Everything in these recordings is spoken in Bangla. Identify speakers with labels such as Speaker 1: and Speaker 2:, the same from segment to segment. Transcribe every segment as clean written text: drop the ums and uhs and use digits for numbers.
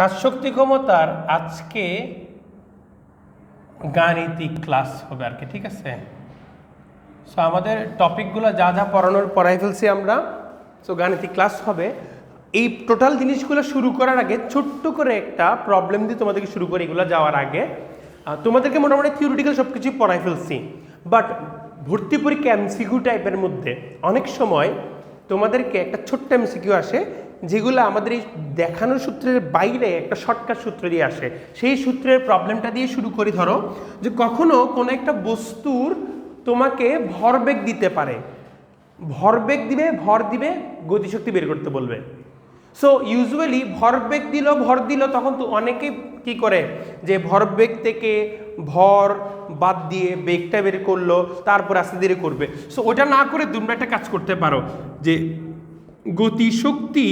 Speaker 1: কাজ শক্তি ক্ষমতার আজকে গাণিতিক ক্লাস হবে আর কি, ঠিক আছে। সো আমাদের টপিকগুলো যা যা পড়াই ফেলছি আমরা। সো গাণিতিক ক্লাস হবে। এই টোটাল জিনিসগুলো শুরু করার আগে ছোট্ট করে একটা প্রবলেম দিয়ে তোমাদেরকে শুরু করি। এগুলো যাওয়ার আগে তোমাদেরকে মোটামুটি থিওরিটিক্যাল সব কিছুই পড়াই ফেলছি, বাট ভর্তি পরীক্ষা এমসিকিউ টাইপের মধ্যে অনেক সময় তোমাদেরকে একটা ছোট্ট এমসিকিউ আসে যেগুলো আমাদের এই দেখানোর সূত্রের বাইরে একটা শর্টকাট সূত্র দিয়ে আসে। সেই সূত্রের প্রবলেমটা দিয়ে শুরু করি। ধরো যে কখনো কোনো একটা বস্তুর তোমাকে ভরবেগ দিতে পারে, ভরবেগ দিবে, ভর দিবে, গতিশক্তি বের করতে বলবে। সো ইউজুয়ালি ভরবেগ দিল, ভর দিল, তখন তো অনেকেই কি করে যে ভরবেগ থেকে ভর বাদ দিয়ে বেগটা বের করলো, তারপর আস্তে ধীরে করবে। সো ওটা না করে তোমরা একটা কাজ করতে পারো যে গতিশক্তি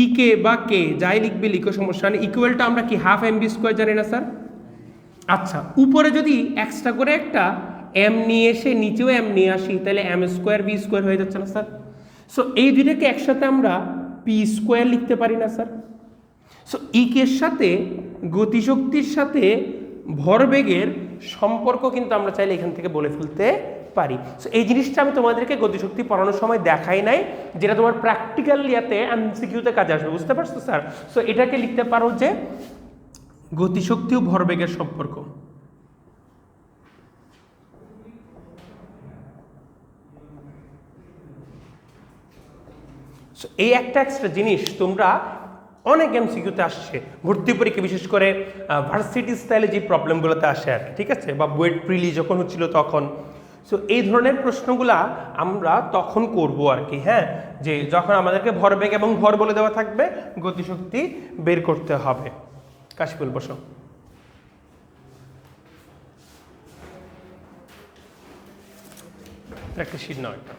Speaker 1: ই কে বা কে যাই লিখবে লিখো, সমস্যা নেই। ইকুয়ালটা আমরা কি হাফ এম বি স্কোয়ার জানি না স্যার? আচ্ছা, উপরে যদি এক্সট্রা করে একটা এম নিয়ে এসে নিচেও এম নিয়ে আসি, তাহলে এম স্কোয়ার বি স্কোয়ার হয়ে যাচ্ছে না স্যার? সো এই দুইটাকে একসাথে আমরা পি স্কোয়ার লিখতে পারি না স্যার? সো ইকের সাথে গতিশক্তির সাথে ভরবেগের সম্পর্ক কিন্তু আমরা চাইলে এখান থেকে বলে ফেলতে পারি। সো এই জিনিসটা আমি তোমাদেরকে গতিশক্তি পড়ানোর সময় দেখাই নাই, যেটা তোমার প্র্যাকটিক্যাল ইয়াতে এমসিকিউতে কাজে আসবে, বুঝতে পারছো স্যার? সো এটাকে লিখতে পারো যে গতিশক্তি ও ভরবেগের সম্পর্ক। এই একটা এক্সট্রা জিনিস তোমরা অনেক এমসিকিউতে আসছে ভর্তি পরীক্ষা, বিশেষ করে ভার্সিটি স্টাইলে যে প্রবলেমগুলোতে আসে আর কি, ঠিক আছে, বা বুয়েট প্রিলি যখন হচ্ছিল তখন। সো এই ধরনের প্রশ্নগুলা আমরা তখন করব আর কি, হ্যাঁ, যে যখন আমাদেরকে ভরবেগ এবং ভর বলে দেওয়া থাকবে, গতিশক্তি বের করতে হবে। কাশিফুল বসো। একটা শীট নাও একটা।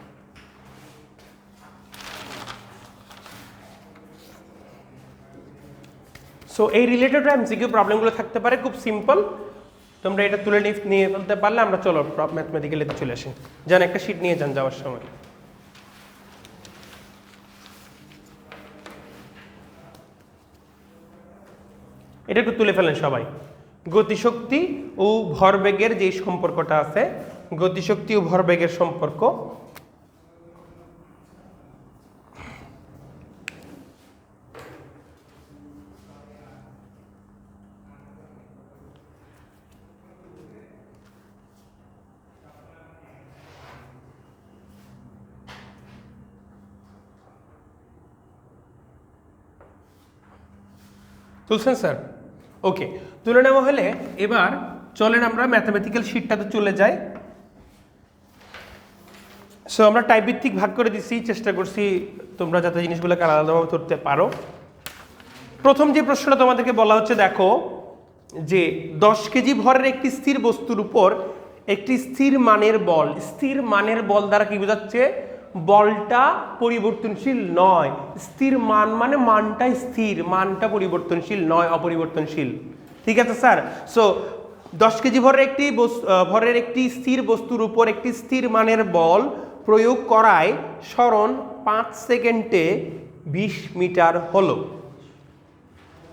Speaker 1: সো এই রিলেটেড এমসিকিউ প্রবলেমগুলো থাকতে পারে, খুব সিম্পল। তোমরা এটা তুলে নিয়ে ফেলতে পারলে আমরা চলো ম্যাথমেটিক্যালিতে চলে আসি। যান একটা শীট নিয়ে যান যাওয়ার সময়। এটা একটু তুলে ফেলেন সবাই। গতিশক্তি ও ভরবেগের যে সম্পর্কটা আছে, গতিশক্তি ও ভরবেগের সম্পর্ক। তুলছেন স্যার? ওকে, তুলে নেওয়া হলে এবার চলেন আমরা ম্যাথমেটিক্যাল শিটটাতে চলে যাই। সো আমরা টাইপ ভিত্তিক ভাগ করে দিচ্ছি, চেষ্টা করছি তোমরা যাতে জিনিসগুলোকে আলাদাভাবে ধরতে পারো। প্রথম যে প্রশ্নটা তোমাদেরকে বলা হচ্ছে, দেখো যে 10 কেজি ভরের একটি স্থির বস্তুর উপর একটি স্থির মানের বল, স্থির মানের বল দ্বারা কি বোঝাচ্ছে? বলটা পরিবর্তনশীল নয়। স্থির মান মানে মানটা স্থির, মানটা পরিবর্তনশীল নয়, অপরিবর্তনশীল, ঠিক আছে স্যার? সো 10 কেজি ভরের একটি স্থির বস্তুর উপর একটি স্থির মানের বল প্রয়োগ করায় সরণ 5 সেকেন্ডে 20 মিটার হলো,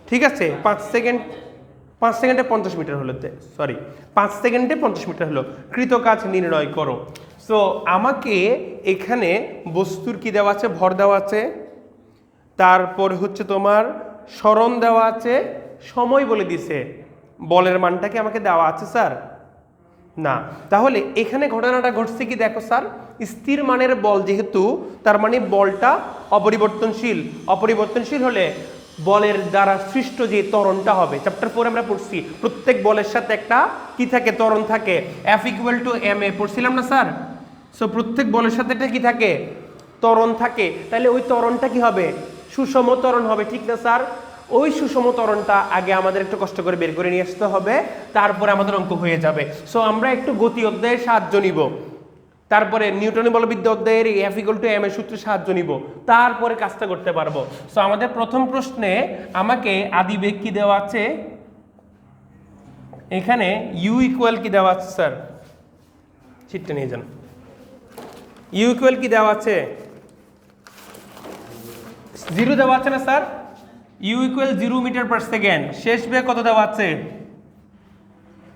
Speaker 1: ঠিক আছে? 5 সেকেন্ডে 50 মিটার হলো, সরি 5 সেকেন্ডে 50 মিটার হলো। কৃত কাজ নির্ণয় করো। সো আমাকে এখানে বস্তুর কি দেওয়া আছে? ভর দেওয়া আছে, তারপর হচ্ছে তোমার সরণ দেওয়া আছে, সময় বলে দিছে। বলের মানটা কি আমাকে দেওয়া আছে স্যার? না। তাহলে এখানে ঘটনাটা ঘটছে কি দেখো স্যার, স্থির মানের বল যেহেতু, তার মানে বলটা অপরিবর্তনশীল। অপরিবর্তনশীল হলে বলের দ্বারা সৃষ্ট যে ত্বরণটা হবে, চ্যাপ্টার 4 আমরা পড়ছি, প্রত্যেক বলের সাথে একটা কি থাকে? ত্বরণ থাকে। F = ma পড়ছিলাম না স্যার? সো প্রত্যেক বলের সাথে একটা কি থাকে? ত্বরণ থাকে। তাহলে ওই ত্বরণটা কি হবে? সুষম ত্বরণ হবে, ঠিক না স্যার? ওই সুষম ত্বরণটা আগে আমাদের একটু কষ্ট করে বের করে নিয়ে আসতে হবে, তারপরে আমাদের অঙ্ক হয়ে যাবে। সো আমরা একটু গতি অধ্যায়ের সাহায্য নিব, তারপরে নিউটনের বলবিদ্যা অধ্যায়ের F = ma সূত্রের সাহায্য নিব, তারপরে কাজটা করতে পারবো। সো আমাদের প্রথম প্রশ্নে আমাকে আদিবেগ কি দেওয়া আছে? এখানে u = কি দেওয়া আছে স্যার? চিটটা নিয়ে যান। u = কি দেওয়া আছে? জিরো দেওয়া আছে না sir, u equal 0 metre per second. শেষ বেগ কত দেওয়া আছে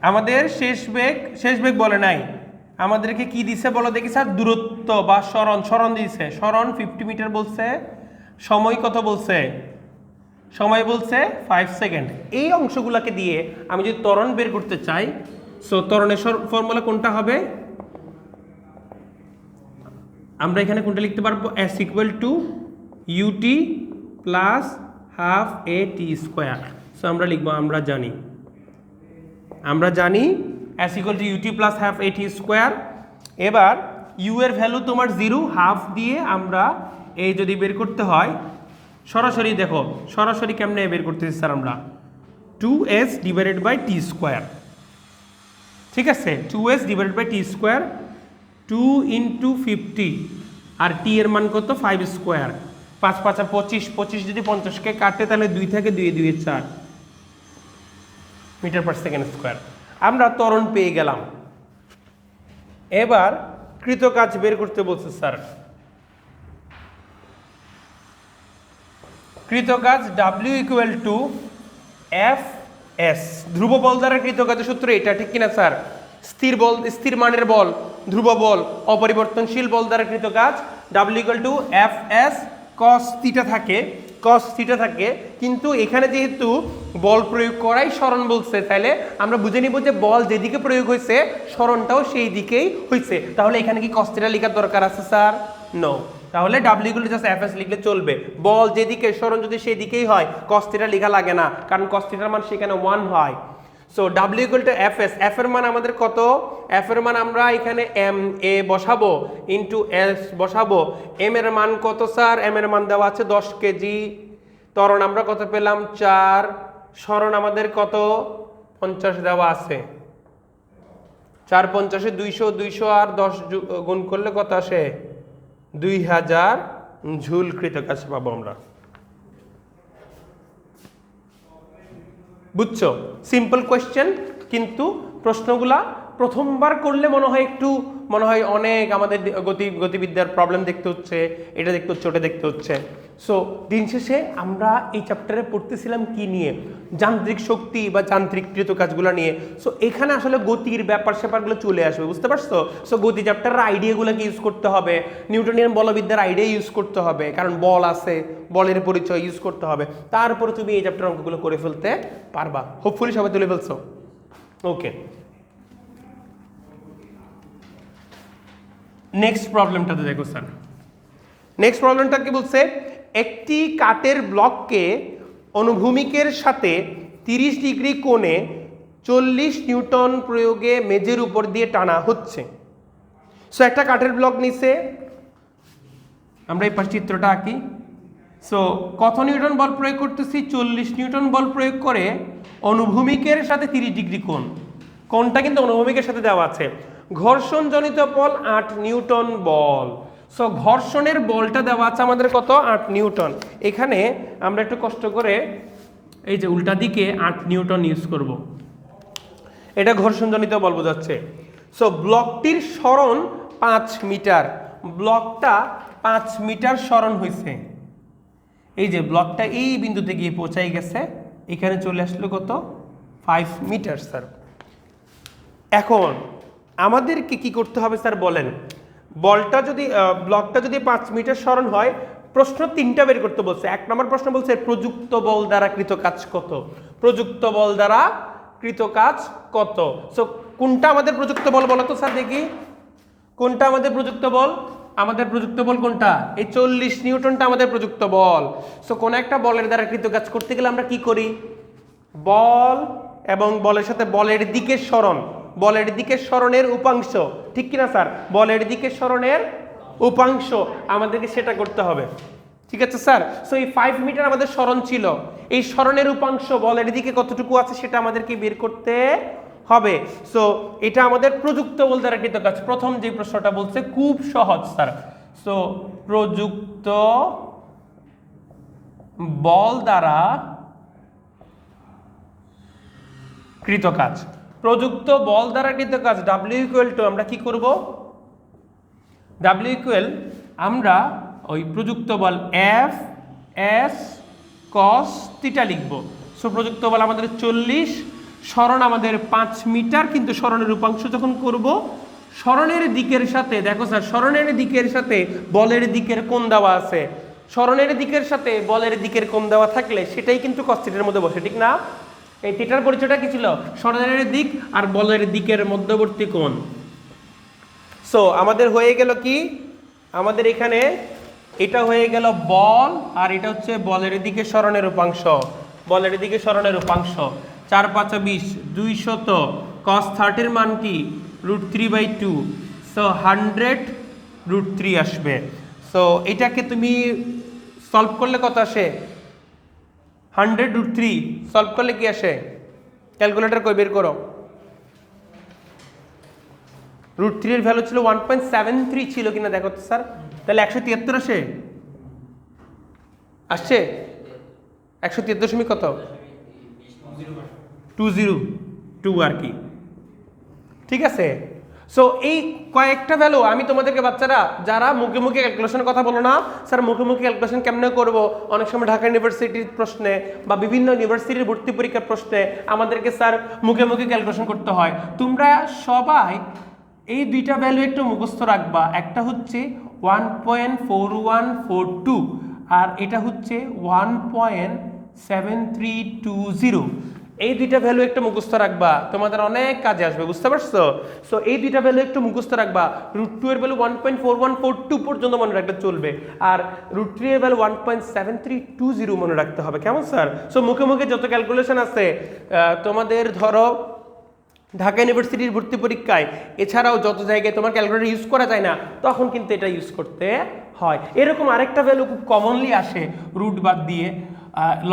Speaker 1: আমাদের? শেষ বেগ বলে নাই আমাদেরকে, কি দিছে বলো দেখি স্যার? দূরত্ব বা সরণ দিছে। সরণ 50 মিটার বলছে। সময় কত বলছে? সময় বলছে 5 সেকেন্ড। এই অংশগুলোকে দিয়ে আমি যদি ত্বরণ বের করতে চাই, সো ত্বরণের ফর্মুলা কোনটা হবে? আমরা এখানে কোনটা লিখতে পারবো? s equal to u t plus half a t square. So আমরা লিখবো, আমরা জানি s equal to u t plus half a t square. এবার ইউ এর ভ্যালু তোমার 0, হাফ দিয়ে আমরা এই যদি বের করতে হয় সরাসরি, দেখো সরাসরি কেমনে বের করতেছি স্যার আমরা? 2s divided by t square. ঠিক আছে, 2s divided by t square, 2 into 50, আর টি এর মান কত? 5 স্কোয়ার। 5 5 25, 25 যদি 50কে কাটে তাহলে 2 থেকে 2 2 4 মিটার পার সেকেন্ড স্কোয়ার। আমরা ত্বরণ পেয়ে গেলাম। এবার কৃতকাজ বের করতে বলছে স্যার। কৃতকাজ W equal to F S. ধ্রুব বল দ্বারা কৃতকাজের সূত্র এটা, ঠিক কিনা স্যার? স্থির মানের বল, ধ্রুব বল, অপরিবর্তনশীল বল দ্বারা কৃতকাজ। W equal to F S cos theta থাকে, কিন্তু এখানে যেহেতু বল প্রয়োগ করাই সরণ বলছে, তাহলে আমরা বুঝে নিব যে বল যেদিকে প্রয়োগ হয়েছে সরণটাও সেই দিকেই হয়েছে। তাহলে এখানে কি কস থিটা লেখার দরকার আছে স্যার? নো। তাহলে W equal two just F S লিখলে চলবে। বল যেদিকে, সরণ যদি সেই দিকেই হয়, কস থিটা লেখা লাগে না, কারণ কস থিটার মান সেখানে 1 হয়। So W equal to F S. F এর মান আমাদের কত? এফ এর মান আমরা এখানে এম এ বসাবো, ইন্টু এস বসাবো। এম এর মান কত স্যার? এম এর মান দেওয়া আছে 10 কেজি। ত্বরণ আমরা কত পেলাম? 4। সরণ আমাদের কত? 50 দেওয়া আছে। 4 50 200, 200 আর 10 গুণ করলে কত আসে? 2000 ঝুল কৃতকাজ পাবো আমরা। বুঝছো? সিম্পল কোয়েশ্চেন, কিন্তু প্রশ্নগুলা প্রথমবার করলে মনে হয় অনেক আমাদের গতিবিদ্যার প্রবলেম দেখতে হচ্ছে, এটা দেখতে হচ্ছে, ওটা দেখতে হচ্ছে। সো দিন শেষে আমরা এই চ্যাপ্টারে পড়তেছিলাম কি নিয়ে? যান্ত্রিক শক্তি বা যান্ত্রিক কৃতকাজগুলো নিয়ে। সো এখানে আসলে গতির ব্যাপারগুলো চলে আসবে, বুঝতে পারছো? সো গতি চ্যাপ্টারের আইডিয়াগুলোকে ইউজ করতে হবে, নিউটনিয়ান বলবিদ্যার আইডিয়া ইউজ করতে হবে, কারণ বল আছে, বলের পরিচয় ইউজ করতে হবে। তারপরে তুমি এই চ্যাপ্টার অঙ্কগুলো করে ফেলতে পারবা। হোপফুলি সবাই তুলে ফেলছো। ওকে, নেক্সট প্রবলেমটাতে দেখো স্যার। নেক্সট প্রবলেমটা কি বলছে? একটি কাঠের ব্লককে অনুভূমিকের সাথে 30 ডিগ্রি কোণে 40 নিউটন প্রয়োগে মেঝের উপর দিয়ে টানা হচ্ছে। সো একটা কাঠের ব্লক নিছে, আমরা এই পাশে চিত্রটা আঁকি। সো কত নিউটন বল প্রয়োগ করতেছি? 40 নিউটন বল প্রয়োগ করে অনুভূমিকের সাথে 30 ডিগ্রি কোণ। কোণটা কিন্তু অনুভূমিকের সাথে দেওয়া আছে। ঘর্ষণজনিত বল 8 নিউটন বল। সো ঘর্ষণের বলটা দেওয়া আছে আমাদের কত? 8 নিউটন। এখানে আমরা একটু কষ্ট করে এই যে উল্টা দিকে 8 নিউটন ইউজ করব, এটা ঘর্ষণজনিত বল বোঝাচ্ছে। সো ব্লকটির সরণ 5 মিটার। ব্লকটা 5 মিটার সরণ হয়েছে। এই যে ব্লকটা এই বিন্দুতে গিয়ে পৌঁছাই গেছে, এখানে চলে আসলো কত? 5 মিটার স্যার। এখন আমাদেরকে কি করতে হবে স্যার বলেন? ব্লকটা যদি 5 মিটার সরণ হয়, প্রশ্ন 3টা বের করতে বলছে। 1 নম্বর প্রশ্ন বলছে প্রযুক্ত বল দ্বারা কৃতকাজ কত? প্রযুক্ত বল দ্বারা কৃতকাজ কত? সো কোনটা আমাদের প্রযুক্ত বল বলো তো স্যার দেখি, কোনটা আমাদের প্রযুক্ত বল? আমাদের প্রযুক্ত বল কোনটা? এই 40 নিউটনটা আমাদের প্রযুক্ত বল। সো কোন একটা বলের দ্বারা কৃতকাজ করতে গেলে আমরা কি করি? বল এবং বলের সাথে বলের দিকের সরণ, বলের দিকের সরণের উপাংশ, ঠিক কিনা স্যার? বলের দিকের সরণের উপাংশ আমাদেরকে সেটা করতে হবে, ঠিক আছে স্যার? সো এই 5 মিটার আমাদের সরণ ছিল, এই সরণের উপাংশ বলের দিকে কতটুকু আছে সেটা আমাদেরকে বের করতে হবে। সো এটা আমাদের প্রযুক্ত বল দ্বারা কৃতকাজ। প্রথম যে প্রশ্নটা বলছে খুব সহজ স্যার। সো প্রযুক্ত বল দ্বারা কৃতকাজ, প্রযুক্ত বল দ্বারা কৃতকাজ W ইকুয়াল টু, আমরা কি করব? W ইকুয়াল আমরা ওই প্রযুক্ত বল F এস কস থিটা লিখবো। সো প্রযুক্ত বল আমাদের 40, সরণ আমাদের 5 মিটার, কিন্তু সরণের রূপাংশ যখন করব সরণের দিকের সাথে, দেখো স্যার সরণের দিকের সাথে বলের দিকের কোণ দেওয়া আছে, সরণের দিকের সাথে বলের দিকের কোণ দেওয়া থাকলে সেটাই কিন্তু কস থিটার মধ্যে বসে, ঠিক না? এই থিটার পরিচয়টা কি ছিল? সরণের দিক আর বলের দিকের মধ্যবর্তী কোণ। সো আমাদের হয়ে গেল কি, আমাদের এখানে এটা হয়ে গেল বল, আর এটা হচ্ছে বলের দিকে সরণের উপাংশ, বলের দিকে সরণের উপাংশ। 4 5 20, 200 cos 30 মান কি √3/2, সো 100 √3 আসবে। সো এটাকে তুমি সলভ করলে কত আসে? 100 √3 সলভ করলে কি আসে? ক্যালকুলেটর কই বের করো। √3 এর ভ্যালু ছিল 1.73 ছিল কিনা দেখো তো স্যার, তাহলে 173 আসে, আসছে 173 কত 202 আর কি, ঠিক আছে। সো এই কয়েকটা ভ্যালু আমি তোমাদেরকে, বাচ্চারা যারা মুখে মুখে ক্যালকুলেশনের কথা বলো না, স্যার মুখে মুখে ক্যালকুলেশন কেমনে করব, অনেক সময় ঢাকা ইউনিভার্সিটির প্রশ্নে বা বিভিন্ন ইউনিভার্সিটির ভর্তি পরীক্ষার প্রশ্নে আমাদেরকে স্যার মুখে মুখে ক্যালকুলেশন করতে হয়। তোমরা সবাই এই দুইটা ভ্যালু একটু মুখস্থ রাখবা, একটা হচ্ছে 1.4142 আর এটা হচ্ছে 1.7320। এই দুইটা ভ্যালু একটু মুখস্থ রাখবা, তোমাদের অনেক কাজে আসবে, বুঝতে পারছো? সো এই দুইটা ভ্যালু একটু মুখস্থ রাখবা। √2 এর ভ্যালু 1.4142 পর্যন্ত মনে রাখলে চলবে, আর √3 এর ভ্যালু 1.7320 মনে রাখতে হবে, কেমন স্যার? সো মুখে মুখে যত ক্যালকুলেশন আছে তোমাদের ধরো ঢাকা ইউনিভার্সিটির ভর্তি পরীক্ষায়, এছাড়াও যত জায়গায় তোমার ক্যালকুলেটর ইউজ করা যায় না তখন কিন্তু এটা ইউজ করতে হয়। এরকম আরেকটা ভ্যালু খুব কমনলি আসে, রুট বাদ দিয়ে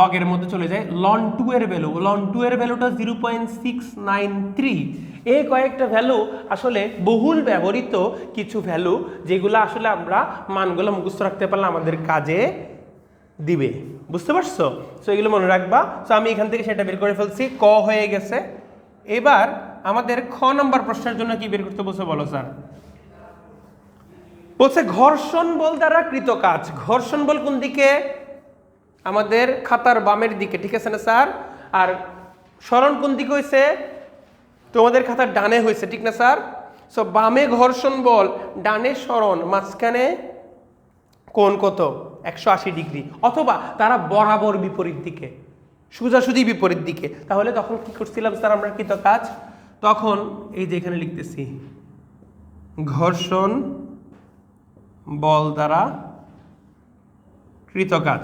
Speaker 1: লগের মধ্যে চলে যায়, ln2 এর ভ্যালু, ln2 এর ভ্যালুটা 0.693। এই কয়েকটা ভ্যালু আসলে বহুল ব্যবহৃত কিছু ভ্যালু, যেগুলো আসলে আমরা মানগুলো মুখস্থ রাখতে পারলে আমাদের কাজে দিবে, বুঝতে পারছো? সো এগুলো মনে রাখবা। সো আমি এখান থেকে সেটা বের করে ফেলছি, ক হয়ে গেছে। এবার আমাদের খ নম্বর প্রশ্নের জন্য কি বের করতে বলছে বলো স্যার? বলছে ঘর্ষণ বল দ্বারা কৃত কাজ। ঘর্ষণ বল কোন দিকে? আমাদের খাতার বামের দিকে, ঠিক আছে না স্যার? আর সরণ কোন দিকে হয়েছে? তোমাদের খাতার ডানে হয়েছে, ঠিক না স্যার? সো বামে ঘর্ষণ বল, ডানে সরণ, মাঝখানে কোণ কত? 180 ডিগ্রি, অথবা তারা বরাবর বিপরীত দিকে, সোজাসুজি বিপরীত দিকে। তাহলে তখন কি করছিলাম স্যার আমরা কৃত কাজ? তখন এই যে এখানে লিখতেছি ঘর্ষণ বল দ্বারা কৃত কাজ।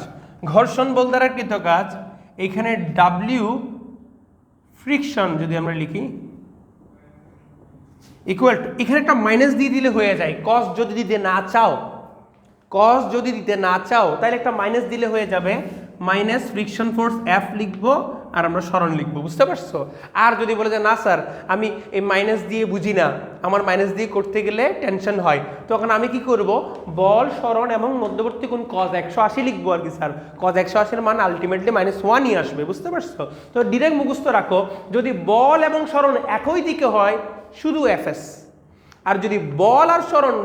Speaker 1: ঘর্ষণ বল দ্বারা কৃত কাজ, এখানে W ফ্রিকশন যদি আমরা লিখি ইকুয়াল টু, এখানে একটা মাইনাস দিয়ে দিলে হয়ে যায়। কস যদি দিতে না চাও, কস যদি দিতে না চাও তাহলে একটা মাইনাস দিলে হয়ে যাবে, মাইনাস ফ্রিকশন ফোর্স F লিখবো আর আমরা সরণ লিখবো, বুঝতে পারছো? আর যদি বলে যে না স্যার আমি এই মাইনাস দিয়ে বুঝি না, আমার মাইনাস দিয়ে করতে গেলে টেনশন হয়, তখন আমি কি করব, বল সরণ এবং মধ্যবর্তী কোণ cos 180 লিখবো আর কি স্যার। cos 180 এর মান আলটিমেটলি -1ই আসবে, বুঝতে পারছো? তো ডিরেক্ট মুখস্থ রাখো, যদি বল এবং সরণ একই দিকে হয় শুধু Fs, আর যদি বল আর সরণ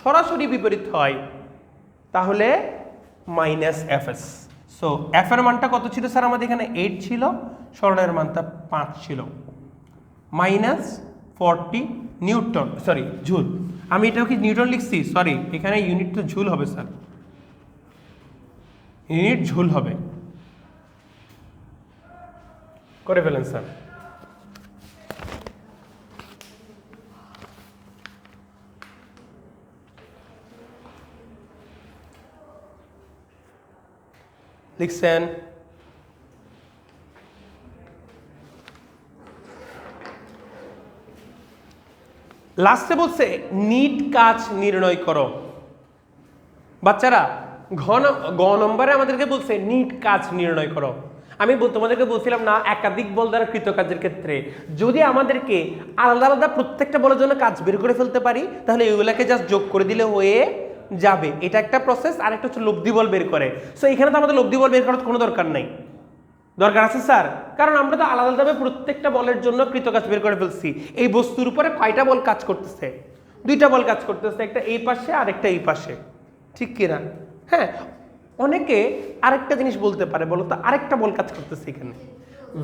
Speaker 1: সরাসরি বিপরীত হয় তাহলে -Fs। সো F এর মানটা কত ছিল স্যার? আমাদের এখানে 8 ছিল, সরণের মানটা 5 ছিল, -40 নিউটন, সরি জুল। আমি এটাও কি নিউটন লিখছি? সরি, এখানে ইউনিট তো জুল হবে স্যার, ইউনিট জুল হবে, করে ফেলেন স্যার। লিখছেন লাস্টে বলছে নিট কাজ নির্ণয় করো। বাচ্চারা গ নম্বরে আমাদেরকে বলছে নিট কাজ নির্ণয় করো। আমি তোমাদেরকে বলছিলাম না, একাধিক বল দ্বারা কৃত কাজের ক্ষেত্রে যদি আমাদেরকে আলাদা আলাদা প্রত্যেকটা বলের জন্য কাজ বের করে ফেলতে পারি তাহলে এগুলাকে জাস্ট যোগ করে দিলে হয়ে যাবে। এটা একটা প্রসেস। আর একটা হচ্ছে লব্ধি বল বের করে। সো এখানে তো আমাদের লব্ধি বল বের করার কোনো দরকার নাই। দরকার আছে স্যার, কারণ আমরা তো আলাদা আলাদাভাবে প্রত্যেকটা বলের জন্য কৃত কাজ বের করে ফেলছি। এই বস্তুর উপরে কয়টা বল কাজ করতেছে? দুইটা বল কাজ করতেছে, একটা এই পাশে আর একটা এই পাশে, ঠিক কিনা? হ্যাঁ, অনেকে আরেকটা জিনিস বলতে পারে, বলো তো আরেকটা বল কাজ করতেছে এখানে।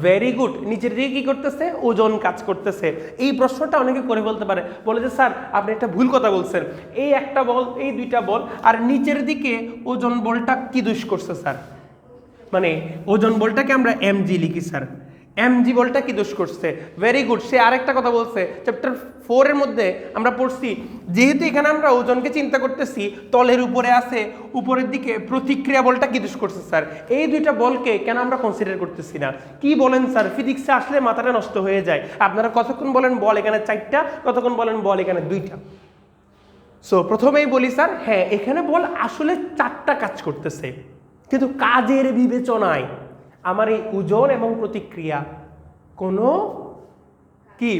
Speaker 1: ভেরি গুড, নিচের দিকে কি করতেছে? ওজন কাজ করতেছে। এই প্রশ্নটা অনেকে করে বলতে পারে, বলে যে স্যার আপনি একটা ভুল কথা বলছেন, এই একটা বল, এই দুইটা বল, আর নিচের দিকে ওজন বলটা কি দোষ করছে স্যার? মানে ওজন বলটাকে আমরা এমজি লিখি স্যার, এমজি বলটা কি দোষ করছে? ভেরি গুড, সে আরেকটা কথা বলছে, চ্যাপ্টার 4 এর মধ্যে আমরা পড়ছি, যেহেতু এখানে আমরা ওজনকে চিন্তা করতেছি, তলের উপরে আছে, উপরের দিকে প্রতিক্রিয়া বলটা কি দোষ করছে স্যার? এই দুইটা বলকে কেন আমরা কনসিডার করতেছি না? কি বলেন স্যার? ফিজিক্সে আসলে মাথাটা নষ্ট হয়ে যায়। আপনারা কতক্ষণ বলেন বল এখানে 4টা, কতক্ষণ বলেন বল এখানে 2টা। সো প্রথমেই বলি স্যার, হ্যাঁ এখানে বল আসলে 4টা কাজ করতেছে, কিন্তু কাজের বিবেচনায় আমার এই ওজন এবং প্রতিক্রিয়া কোনো কি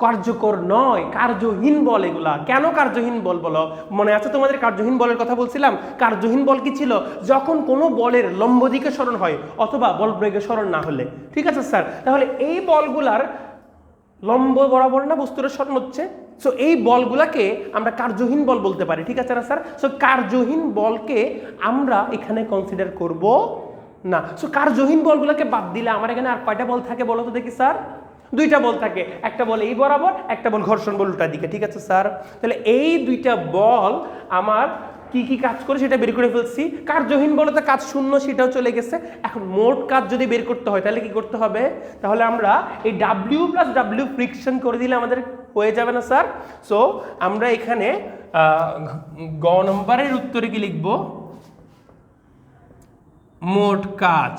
Speaker 1: কার্যকর নয়, কার্যহীন বল এগুলা। কেন কার্যহীন বল বলো? মনে আছে তোমাদের কার্যহীন বলের কথা বলছিলাম? কার্যহীন বল কি ছিল? যখন কোনো বলের লম্ব দিকে সরণ হয় অথবা বল প্রয়োগে সরণ না হলে। ঠিক আছে স্যার, তাহলে এই বলগুলার লম্ব বরাবর না বস্তুর সরণ হচ্ছে, সো এই বলগুলাকে আমরা কার্যহীন বল বলতে পারি। ঠিক আছে না স্যার? সো কার্যহীন বলকে আমরা এখানে কনসিডার করব না। সো কার্যহীন বলগুলোকে বাদ দিলে আমার এখানে আর কয়টা বল থাকে বলো তো দেখি স্যার? 2টা বল থাকে, একটা বল এই বরাবর, একটা বল ঘর্ষণ বল উল্টা দিকে। ঠিক আছে স্যার, তাহলে এই 2টা বল আমার কি কি কাজ করে সেটা বের করে ফেলছি। কার্যহীন বলতে কাজ 0, সেটাও চলে গেছে। এখন মোট কাজ যদি বের করতে হয় তাহলে কি করতে হবে? তাহলে আমরা এই W + W ফ্রিকশন করে দিলে আমাদের হয়ে যাবে না স্যার? সো আমরা এখানে গ নম্বরের উত্তরে কি লিখব? মোট কাজ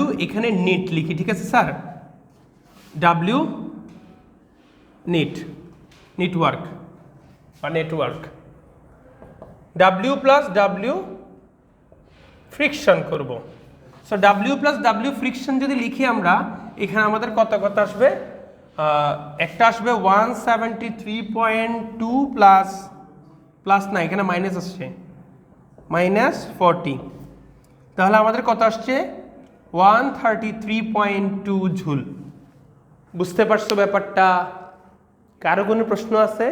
Speaker 1: W, এখানে নিট লিখি। ঠিক আছে স্যার, W নিট, নেটওয়ার্ক বা নেটওয়ার্ক, W + W ফ্রিকশন করব। সো W + W ফ্রিকশন যদি লিখি আমরা, এখানে আমাদের কত আসবে? একটা আসবে 173.2 প্লাস না, এখানে মাইনাস আসছে, -40। তাহলে আমাদের কত আসছে? 133.2 জুল। বুঝতে পারছো ব্যাপারটা? কারো কোনো প্রশ্ন আছে?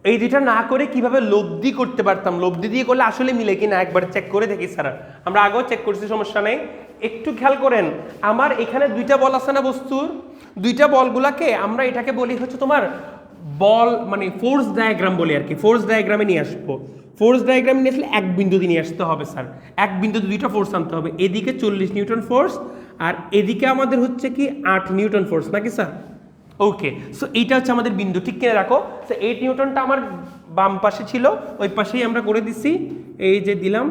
Speaker 1: এই দুইটা না করে কিভাবে লব্ধি করতে পারতাম? লব্ধি দিয়ে করলে আসলে মিলে কিনা একবার চেক করে দেখি স্যার। আমরা আগেও চেক করছি, সমস্যা নেই। একটু খেয়াল করেন, আমার এখানে 2টা বল আছে না বস্তুর, 2টা বলগুলাকে আমরা এটাকে বলি হচ্ছে তোমার বল, মানে ফোর্স ডায়াগ্রাম বলি আর কি। ফোর্স ডায়াগ্রামে নিয়ে আসবো। ফোর্স ডায়াগ্রামে নিয়ে আসলে এক বিন্দুতে নিয়ে আসতে হবে স্যার, এক বিন্দুতে 2টা ফোর্স আনতে হবে। এদিকে 40 নিউটন ফোর্স আর এদিকে আমাদের হচ্ছে কি 8 নিউটন ফোর্স, নাকি স্যার? ওকে, সো এইটা হচ্ছে আমাদের বিন্দু, ঠিক কিনে রাখো। সো 8 নিউটনটা আমার বাম পাশে ছিল, ওই পাশেই আমরা করে দিছি, এই যে দিলাম।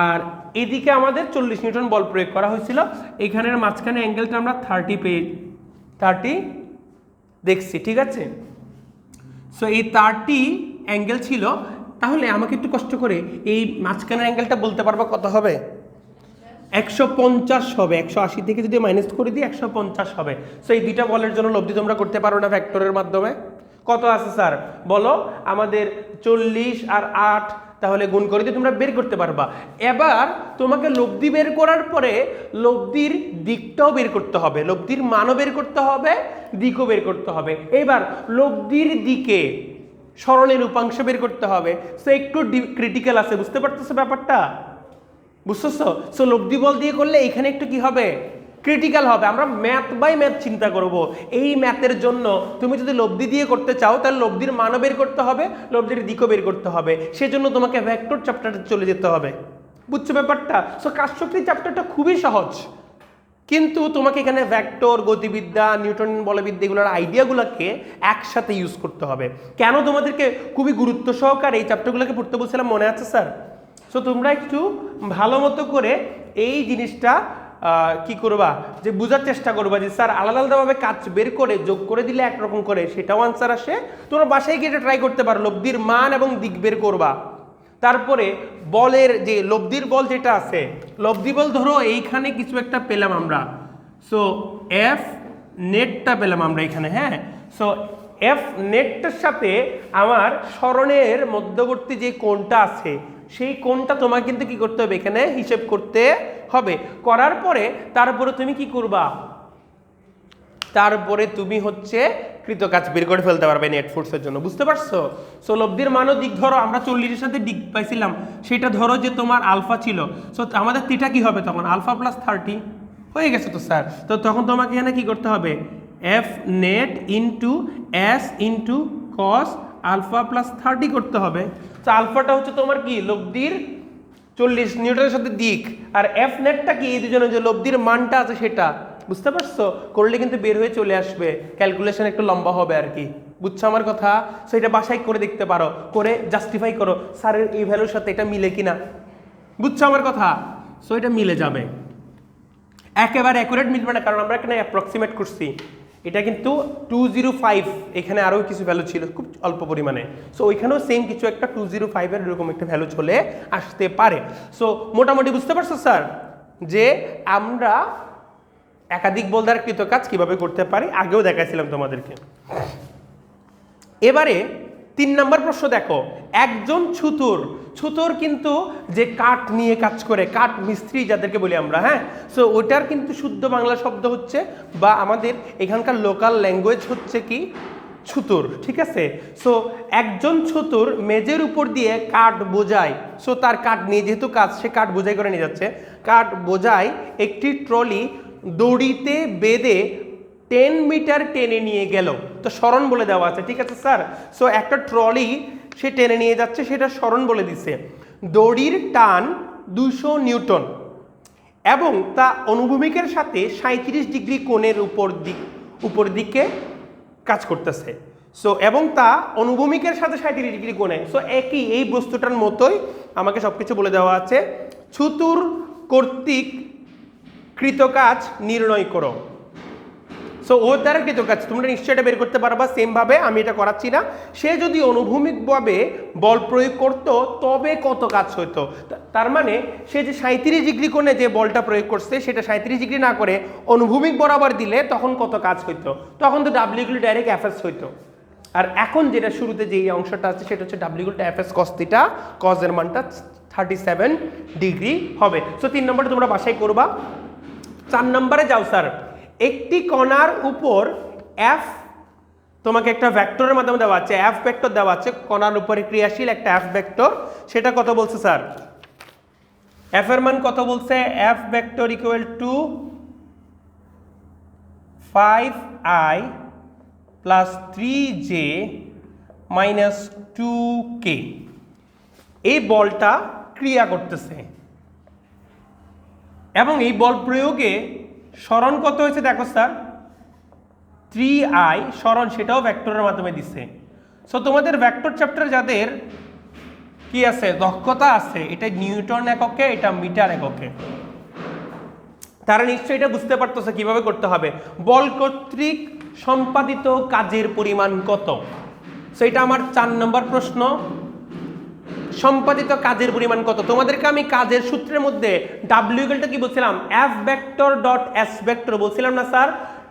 Speaker 1: আর এদিকে আমাদের 40 নিউটন বল প্রয়োগ করা হয়েছিল। এখানের মাঝখানে অ্যাঙ্গেলটা আমরা 30 দেখছি। ঠিক আছে, সো এই 30 অ্যাঙ্গেল ছিল। তাহলে আমাকে একটু কষ্ট করে এই মাঝখানের অ্যাঙ্গেলটা বলতে পারবো কত হবে? 150 হবে। 180 থেকে যদি মাইনাস করে দিই 150 হবে। সো এই 2টা বলের জন্য লব্ধি তোমরা করতে পারো না ভেক্টরের মাধ্যমে? কত আছে স্যার বলো? আমাদের 40 আর 8, তাহলে গুণ করে দিয়ে তোমরা বের করতে পারবা। এবার তোমাকে লব্ধি বের করার পরে লব্ধির দিকটাও বের করতে হবে, লব্ধির মানও বের করতে হবে, দিকও বের করতে হবে। এবার লব্ধির দিকে সরণের উপাংশ বের করতে হবে। সো একটু ক্রিটিক্যাল আছে, বুঝতে পারতেছো ব্যাপারটা? বুঝতেছো? সো লব্ধি বল দিয়ে করলে এখানে একটু কি হবে? ক্রিটিক্যাল হবে। আমরা ম্যাথ বাই ম্যাথ চিন্তা করব। এই ম্যাথের জন্য তুমি যদি লব্ধি দিয়ে করতে চাও তাহলে লব্ধির মানও বের করতে হবে, লব্ধির দিকও বের করতে হবে। সেজন্য তোমাকে ভেক্টর চ্যাপ্টারে চলে যেতে হবে। বুঝছো ব্যাপারটা? সো কাজশক্তি চ্যাপ্টারটা খুবই সহজ, কিন্তু তোমাকে এখানে ভেক্টর, গতিবিদ্যা, নিউটন বলবিদ্যা এগুলোর আইডিয়াগুলোকে একসাথে ইউজ করতে হবে। কেন তোমাদেরকে খুবই গুরুত্ব সহকারে এই চ্যাপ্টারগুলোকে পড়তে বলছিলাম মনে আছে স্যার? সো তোমরা একটু ভালো মতো করে এই জিনিসটা কি করবা, যে বোঝার চেষ্টা করবা যে স্যার আলাদা আলাদাভাবে কাজ বের করে যোগ করে দিলে একরকম করে সেটাও আনসার আসে। তোমরা বাসায় গিয়ে ট্রাই করতে পারো, লব্ধির মান এবং দিক বের করবা। তারপরে বলের যে লব্ধির বল যেটা আছে, লব্ধি বল ধরো এইখানে কিছু একটা পেলাম আমরা, সো এফ নেটটা পেলাম আমরা এখানে। হ্যাঁ, সো এফ নেটটার সাথে আমার সরণের মধ্যবর্তী যে কোণটা আছে সেই কোণটা তোমাকে কিন্তু কি করতে হবে? এখানে হিসেব করতে হবে। করার পরে তারপরে তুমি কি করবা? তারপরে তুমি হচ্ছে কৃতকাজ বের করে ফেলতে পারবে নেট ফোর্সের জন্য, বুঝতে পারছো? সো লব্ধির মানও দিক ধরো, আমরা 40-এর সাথে দিক পাইছিলাম, সেটা ধরো যে তোমার আলফা ছিল, সো আমাদের থিটা কি হবে তখন? আলফা প্লাস 30 হয়ে গেছে তো স্যার। তো তখন তোমাকে এখানে কি করতে হবে? F net into s into cos alpha plus 30 করতে হবে। তো আলফাটা হচ্ছে তোমার কি লব্ধির 40 নিউটনের সাথে দিক, আর এফ নেটটা কি এই দুজনের যে লব্ধির মানটা আছে সেটা, বুঝতে পারছো? করলে কিন্তু বের হয়ে চলে আসবে, ক্যালকুলেশন একটু লম্বা হবে আর কি, বুঝছো আমার কথা? সো এটা বাসায় করে দেখতে পারো, করে জাস্টিফাই করো স্যারের এই ভ্যালুর সাথে এটা মিলে কিনা, বুঝছো আমার কথা? সো এটা মিলে যাবে, একেবারে অ্যাকুরেট মিলবে না, কারণ আমরা এখানে অ্যাপ্রক্সিমেট করছি। এটা কিন্তু 205, এখানে আরও কিছু ভ্যালু ছিল খুব অল্প পরিমাণে, সো ওইখানেও সেম কিছু একটা 205-এর এরকম একটা ভ্যালু চলে আসতে পারে। সো মোটামুটি বুঝতে পারছো স্যার যে আমরা একাধিক বল দ্বারা কৃতকাজ কিভাবে করতে পারি, আগেও দেখাইছিলাম তোমাদেরকে। এবারে 3 নম্বর প্রশ্ন দেখো, একজন ছুতোর কিন্তু যে কাঠ নিয়ে কাজ করে, কাঠ মিস্ত্রি যাদেরকে বলি আমরা, হ্যাঁ, সো ওইটার কিন্তু শুদ্ধ বাংলা শব্দ হচ্ছে, বা আমাদের এখানকার লোকাল ল্যাঙ্গুয়েজ হচ্ছে কি ছুতোর, ঠিক আছে? সো একজন ছুতোর মেজের উপর দিয়ে কাঠ বোঝায়, সো তার কাঠ নিয়ে যেহেতু কাজ, সে কাঠ বোঝাই করে নিয়ে যাচ্ছে, কাঠ বোঝায় একটি ট্রলি দড়িতে বেঁধে 10 মিটার টেনে নিয়ে গেল, তো সরণ বলে দেওয়া আছে, ঠিক আছে স্যার? সো একটা ট্রলি সে টেনে নিয়ে যাচ্ছে, সেটা সরণ বলে দিছে। দড়ির টান 200 নিউটন এবং তা অনুভূমিকের সাথে 37 ডিগ্রি কোণের উপর দিকে কাজ করতেছে। সো এবং তা অনুভূমিকের সাথে 37 ডিগ্রি কোণে, সো একই এই বস্তুটার মতোই আমাকে সবকিছু বলে দেওয়া আছে। ছুতুর কর্তৃক কৃতকাজ নির্ণয় করো। সো ওর দ্বারা কৃতকাজ তোমরা নিশ্চয়ই এটা বের করতে পারবা, সেমভাবে আমি এটা করাচ্ছি না। সে যদি অনুভূমিকভাবে বল প্রয়োগ করতো তবে কত কাজ হতো, তার মানে সে যে 37 ডিগ্রি কোণে যে বলটা প্রয়োগ করছে সেটা 37 ডিগ্রি না করে অনুভূমিক বরাবর দিলে তখন কত কাজ হইতো, তখন তো ডাব্লিউ ইকুয়াল ডাইরেক্ট এফএস হইতো। আর এখন যেটা শুরুতে যে অংশটা আছে সেটা হচ্ছে W equal FS cos theta, cos এর মানটা 37 ডিগ্রি হবে। সো 3 নম্বরটা তোমরা বাসায় করবা। 4 নম্বরে যাও স্যার, একটি কণার উপর এফ, তোমাকে একটা ভেক্টরের মাধ্যমে দেওয়া আছে, এফ ভেক্টর দেওয়া আছে, কণার উপরে ক্রিয়াশীল একটা এফ ভেক্টর, সেটা কত বলছে স্যার? এফ এর মান কত বলছে? F vector equal to 5i plus 3j minus 2k। এই বলটা ক্রিয়া করতেছে এবং এই বল প্রয়োগে সরণ কত হয়েছে দেখো স্যার, 3i সরণ, সেটাও ভেক্টরের মাধ্যমে দিচ্ছে। সো তোমাদের ভেক্টর চ্যাপ্টার যাদের কি আছে, দক্ষতা আছে, এটা নিউটন এককে, এটা মিটার এককে, তারা নিশ্চয়ই এটা বুঝতে পারতেছে কিভাবে করতে হবে। বল কর্তৃক সম্পাদিত কাজের পরিমাণ কত? সো এটা আমার 4 নম্বর প্রশ্ন, সম্পাদিত কাজের পরিমাণ কত? তোমাদেরকে আমি কাজের সূত্রের মধ্যে ডাব্লিউ ইকুয়ালটা কি বলছিলাম? F vector dot S vector বলছিলাম না স্যার?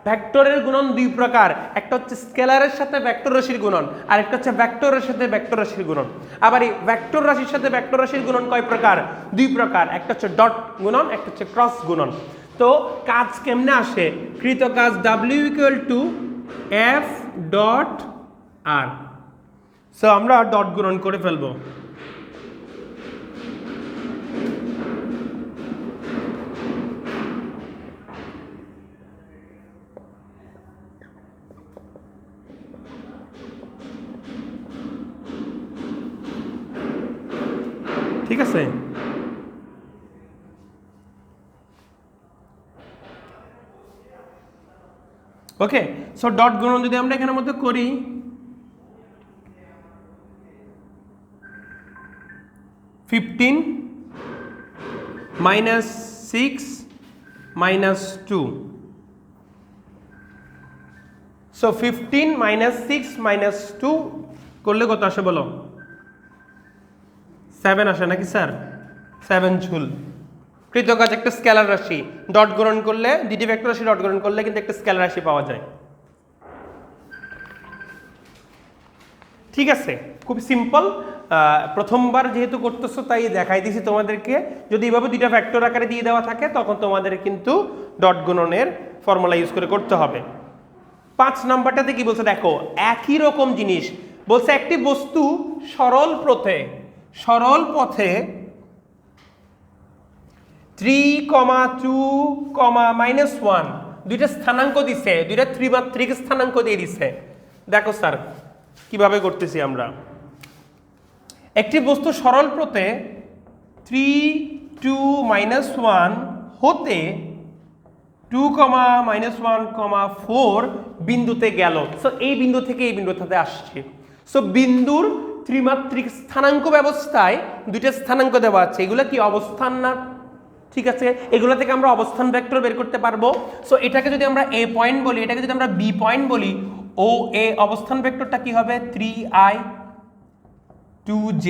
Speaker 1: ভেক্টরের গুণন 2 প্রকার, একটা হচ্ছে স্কেলারের সাথে ভেক্টর রাশির গুণন, আর একটা হচ্ছে ভেক্টরের সাথে ভেক্টর রাশির গুণন। আবার এই ভেক্টর রাশির সাথে ভেক্টর রাশির গুণন কয় প্রকার? 2 প্রকার, একটা হচ্ছে ডট গুণন, একটা হচ্ছে ক্রস গুণন। তো কাজ কেমনে আসে? কৃত কাজ W equal to F dot R. So আমরা ডট গুণন করে ফেলবো। ঠিক আছে, ওকে। সো ডট গুণন যদি আমরা এখানের মধ্যে করি, 15 minus 6 minus 2, so 15 minus 6 minus 2 করলে কত আসে বলো? 7 আসে নাকি স্যার? 7 জুল। কৃতকাজ একটা স্কেলার রাশি, ডট গুণন করলে, দুটি ভেক্টর রাশি ডট গুণন করলে কিন্তু একটা স্কেলার রাশি পাওয়া যায়। ঠিক আছে, খুব সিম্পল। প্রথমবার যেহেতু করতেছো তাই দেখাই দিছি তোমাদেরকে। যদি এইভাবে দুইটা ভেক্টর আকারে দিয়ে দেওয়া থাকে তখন তোমাদের কিন্তু ডট গুণনের ফর্মুলা ইউজ করে করতে হবে। 5 নাম্বারটাতে কি বলছে দেখো, একই রকম জিনিস বলছে, একটি বস্তু সরল পথে 3,2,-1 দুইটা স্থানাঙ্ক দিছে, দুইটা ত্রিমাত্রিক স্থানাঙ্ক দিয়ে দিছে। দেখো স্যার কিভাবে করতেছি আমরা। একটি বস্তু সরল পথে 3,2,-1 হতে 2,-1,4 বিন্দুতে গেল। সো এই বিন্দু থেকে এই বিন্দুতে আসছে। সো বিন্দুর ত্রিমাত্রিক স্থানাঙ্ক ব্যবস্থায় দুইটা স্থানাঙ্ক দেওয়া আছে, এগুলো কি অবস্থান না? ঠিক আছে, এগুলো থেকে আমরা অবস্থান ভেক্টর বের করতে পারবো। সো এটাকে যদি আমরা এ পয়েন্ট বলি, এটাকে যদি আমরা বি পয়েন্ট বলি, ও এ অবস্থান ভেক্টরটা কি হবে 3i 2j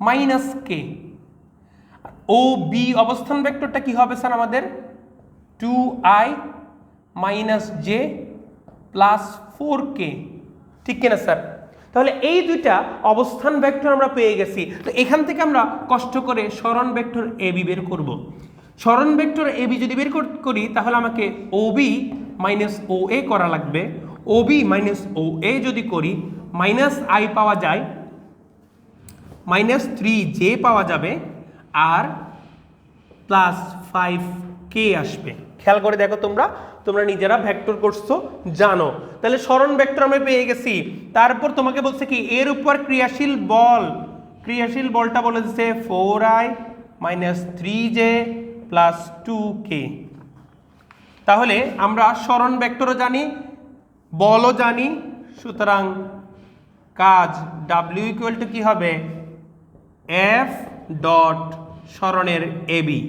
Speaker 1: মাইনাস কে। ও বি অবস্থান ভেক্টরটা কি হবে স্যার আমাদের 2i minus J plus 4k, ঠিক কিনা স্যার? তাহলে এই দুইটা অবস্থান ভেক্টর আমরা পেয়ে গেছি। তো এখান থেকে আমরা কষ্ট করে সরণ ভেক্টর এবি বের করব। সরণ ভেক্টর এবি যদি বের করি তাহলে আমাকে ওবি মাইনাস ও এ করা লাগবে। ওবি মাইনাস ও এ যদি করি মাইনাস আই পাওয়া যায়, মাইনাস 3j পাওয়া যাবে, আর প্লাস 5k আসবে। খেয়াল করে দেখো, তোমরা নিজেরা ভেক্টর করছো জানো। তাহলে সরণ ভেক্টর আমরা পেয়ে গেছি। তারপর তোমাকে বলছে কি এর উপর ক্রিয়াশীল বলটা বলে দিচ্ছে 4i minus 3j plus 2k। তাহলে আমরা সরণ ভেক্টরও জানি, বলও জানি, সুতরাং কাজ W ইকুয়াল টু কি হবে F ডট সরণের এবি,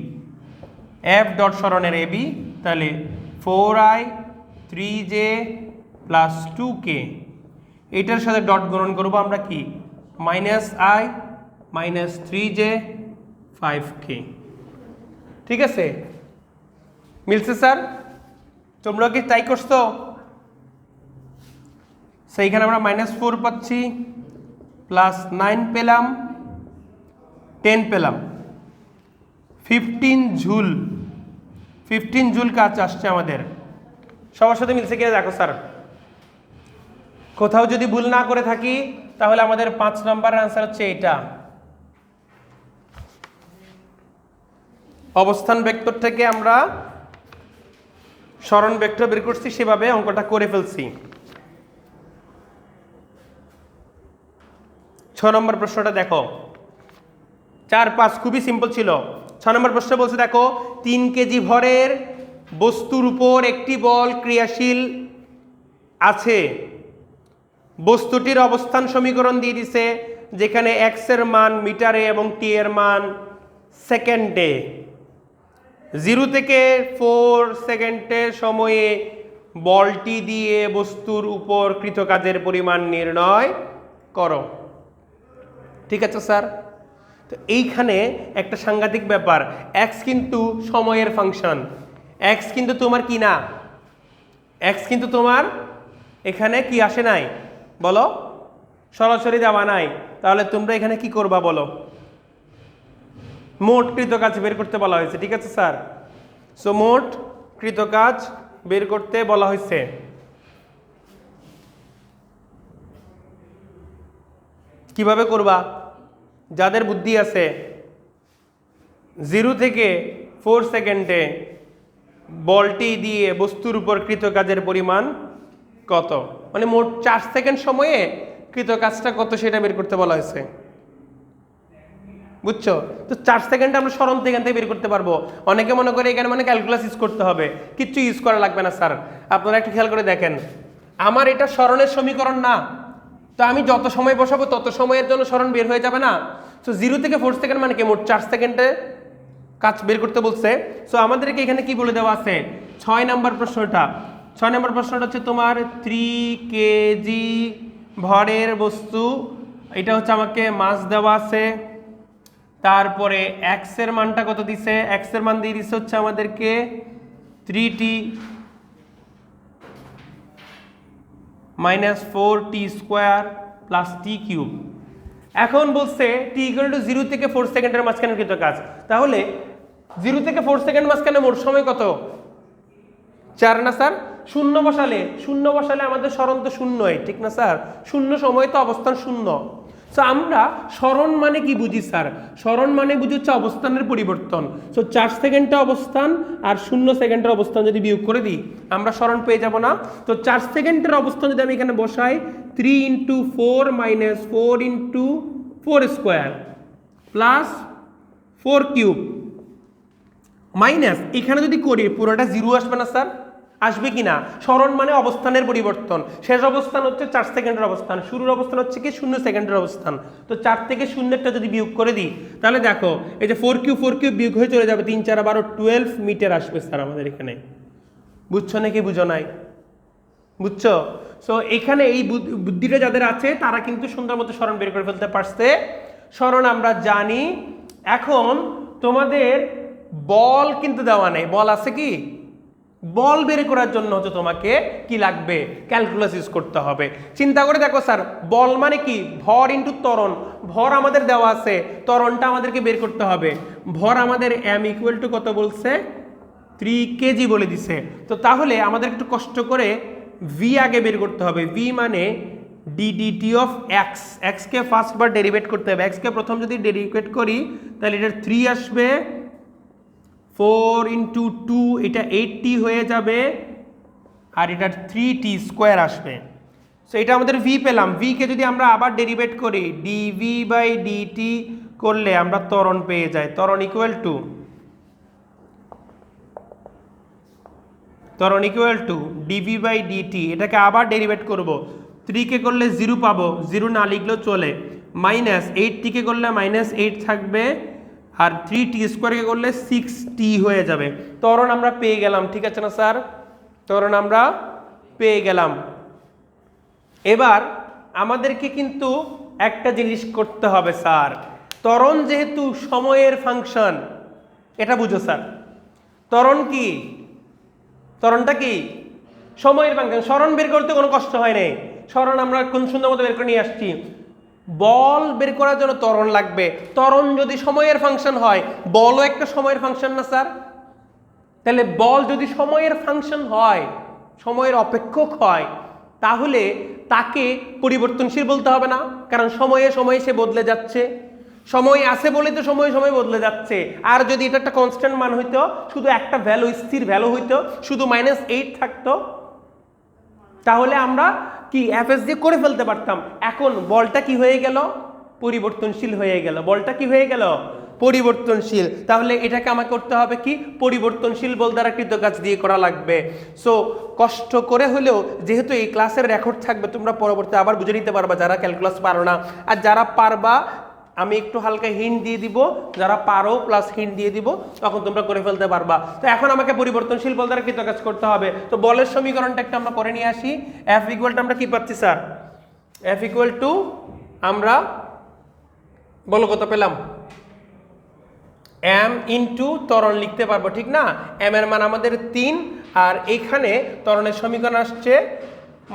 Speaker 1: F ডট সরণের এবি। তাহলে 4i 3j প্লাস 2k, এটার সাথে ডট গুণন করবো আমরা কি minus i minus 3j 5k। ঠিক আছে, মিলছে স্যার? তোমরা কি তাই করছো? সেইখানে আমরা -4 পাচ্ছি, প্লাস 9 পেলাম, 10 পেলাম, 15 জুল কাজ আসছে আমাদের। সবার সাথে মিলছে কিনা দেখো স্যার। কোথাও যদি ভুল না করে থাকি তাহলে আমাদের 5 নম্বরের আনসার হচ্ছে এটা। অবস্থান ভেক্টর থেকে আমরা সরণ ভেক্টর বের করছি, সেভাবে অঙ্কটা করে ফেলছি। 6 নম্বর প্রশ্নটা দেখো, 4-5 খুবই সিম্পল ছিল। 6 নম্বর প্রশ্ন বলছে দেখো, 3 কেজি ভরের বস্তুর উপর একটি বল ক্রিয়াশীল আছে। বস্তুটির অবস্থান সমীকরণ দিয়ে দিছে, যেখানে x এর মান মিটারে এবং t এর মান সেকেন্ডে। 0 থেকে 4 সেকেন্ডের সময়ে বলটি দিয়ে বস্তুর উপর কৃত কাজের পরিমাণ নির্ণয় করো। ঠিক আছে স্যার? তো এইখানে একটা সাংঘাতিক ব্যাপার, x কিন্তু সময়ের ফাংশন, x কিন্তু তোমার কি না, x কিন্তু তোমার এখানে কি আসে নাই বলো, সরাসরি দেওয়া নাই। তাহলে তোমরা এখানে কি করবা বলো, মোট কৃত কাজ বের করতে বলা হয়েছে। ঠিক আছে স্যার? সো মোট কৃত কাজ বের করতে বলা হয়েছে। কিভাবে করবা? যাদের বুদ্ধি আছে, 0 থেকে 4 সেকেন্ডে বলটি দিয়ে বস্তুর উপর কৃত কাজের পরিমাণ কত, মানে মোট 4 সেকেন্ড সময়ে কৃত কাজটা কত সেটা বের করতে বলা হয়েছে। বুঝছো? তো 4 সেকেন্ডে আমরা সরণ থেকে বের করতে পারবো। অনেকে মনে করে এখানে মানে ক্যালকুলাস ইউজ করতে হবে, কিচ্ছু ইউজ করা লাগবে না স্যার। আপনারা একটু খেয়াল করে দেখেন, আমার এটা সরণের সমীকরণ না, তো আমি যত সময় বসাবো তত সময়ের জন্য সরণ বের হয়ে যাবে না। সো 0 থেকে 4 সেকেন্ড মানে কি মোট 4 সেকেন্ডে কাজ বের করতে বলছে। সো আমাদেরকে এখানে কি বলে দেওয়া আছে, 6 নম্বর প্রশ্নটা। 6 নম্বর প্রশ্নটা হচ্ছে তোমার 3 কেজি ভরের বস্তু, এটা হচ্ছে আমাকে মাস দেওয়া আছে। তারপরে x এর মানটা কত দিছে, x এর মান দিয়ে দিছে হচ্ছে আমাদেরকে 3t minus 4t square plus t cube. এখন বলছে t ইকুয়াল টু 0 থেকে 4 সেকেন্ডের মাঝখানে কৃত কাজ। তাহলে 0 থেকে 4 সেকেন্ড মাঝখানে মোট সময় কত, 4 না স্যার? শূন্য বসালে আমাদের সরণ তো শূন্যই, ঠিক না স্যার? শূন্য সময় তো অবস্থান শূন্য। সো আমরা সরণ মানে কি বুঝি স্যার? সরণ মানে বুঝি হচ্ছে অবস্থানের পরিবর্তন। সো 4 সেকেন্ডের অবস্থান আর 0 সেকেন্ডের অবস্থান যদি বিয়োগ করে দিই আমরা সরণ পেয়ে যাব না? তো 4 সেকেন্ডের অবস্থান যদি আমি এখানে বসাই 3 × 4 - 4 × 4 স্কোয়ার প্লাস 4 কিউব মাইনাস এখানে যদি করি পুরোটা 0 আসবে না স্যার? আসবে কি না? সরণ মানে অবস্থানের পরিবর্তন। শেষ অবস্থান হচ্ছে 4 সেকেন্ডের অবস্থান, শুরুর অবস্থান হচ্ছে কি 0 সেকেন্ডের অবস্থান। তো 4 থেকে 0টা যদি বিয়োগ করে দিই তাহলে দেখো এই যে 4 কিউব বিয়োগ হয়ে চলে যাবে 3 × 4 = 12 12 মিটার আসবে স্যার আমাদের এখানে। বুঝছো নাকি বুঝো নাই? বুঝছো? সো এখানে এই বুদ্ধিটা যাদের আছে তারা কিন্তু সুন্দর মতো সরণ বের করে ফেলতে পারছে। সরণ আমরা জানি। এখন তোমাদের বল কিন্তু দেওয়া নেই, বল আছে কি? বল বের করার জন্য হচ্ছে তোমাকে কি লাগবে? ক্যালকুলাস ইউজ করতে হবে। চিন্তা করে দেখো স্যার, বল মানে কি? ভর ইন্টু ত্বরণ। ভর আমাদের দেওয়া আছে, ত্বরণটা আমাদেরকে বের করতে হবে। ভর আমাদের m = কত বলছে? 3 কেজি বলে দিছে। তো তাহলে আমাদের একটু কষ্ট করে v আগে বের করতে হবে। v মানে ddt of x, x K first বার ডেরিভেট করতে হবে। x কে প্রথম যদি ডেরিভেট করি তাহলে এটা 3 আসবে, 4 × 2 এটা 8t হয়ে যাবে, আর এটা 3t স্কোয়ার আসবে। সো এটা আমাদের v পেলাম। v কে যদি আমরা আবার ডেরিভেট করি dv/dt করলে আমরা ত্বরণ পেয়ে যাই। ত্বরণ ইকুয়াল টু dv/dt, এটাকে আবার ডেরিভেট করব। 3 কে করলে 0 পাবো, 0 না লিখলেও চলে, মাইনাস 8t কে করলে -8 থাকবে, আর 3t স্কোয়ারকে করলে 6t হয়ে যাবে। ত্বরণ আমরা পেয়ে গেলাম, ঠিক আছে না স্যার? ত্বরণ আমরা পেয়ে গেলাম। এবার আমাদেরকে কিন্তু একটা জিনিস করতে হবে স্যার, ত্বরণ যেহেতু সময়ের ফাংশন, এটা বুঝো স্যার। ত্বরণ কি? ত্বরণটা কি? সময়ের ফাংশন। সরণ বের করতে কোনো কষ্ট হয় নাই, সরণ আমরা কোন সুন্দর মতো বের করে নিয়ে আসছি। বল বের করার জন্য ত্বরণ লাগবে। ত্বরণ যদি সময়ের ফাংশন হয়, বলও একটা সময়ের ফাংশন না স্যার? তাহলে বল যদি সময়ের ফাংশন হয়, সময়ের অপেক্ষক হয়, তাহলে তাকে পরিবর্তনশীল বলতে হবে না? কারণ সময়ে সময়ে সে বদলে যাচ্ছে। সময় আছে বলে তো সময় সময় বদলে যাচ্ছে। আর যদি এটা একটা কনস্ট্যান্ট মান হইতো, শুধু একটা ভ্যালু, স্থির ভ্যালু হইতো, শুধু -8 থাকতো, তাহলে আমরা কি fs দিয়ে করে ফেলতে পারতাম। এখন বলটা কি হয়ে গেল? পরিবর্তনশীল হয়ে গেল। বলটা কি হয়ে গেল? পরিবর্তনশীল। তাহলে এটাকে আমাকে করতে হবে কি? পরিবর্তনশীল বল দ্বারা কৃত কাজ দিয়ে করা লাগবে। সো কষ্ট করে হলেও, যেহেতু এই ক্লাসের রেকর্ড থাকবে, তোমরা পরবর্তী আবার বুঝে নিতে পারবা যারা ক্যালকুলাস পারো না। আর যারা পারবা আমি একটু হালকা হিন্ট দিয়ে দিব, যারা পারো প্লাস হিন্ট দিয়ে দিব, তখন তোমরা করে ফেলতে পারবা। তো এখন আমাকে পরিবর্তনশীল বল দ্বারা কৃত কাজ করতে হবে। তো বলের সমীকরণটা একটা আমরা করে নিয়ে আসি। F = আমরা কি পাচ্ছি স্যার? F = আমরা বলো কত পেলাম? m ইন্টু ত্বরণ লিখতে পারবো, ঠিক না? m এর মান আমাদের 3, আর এইখানে ত্বরণের সমীকরণ আসছে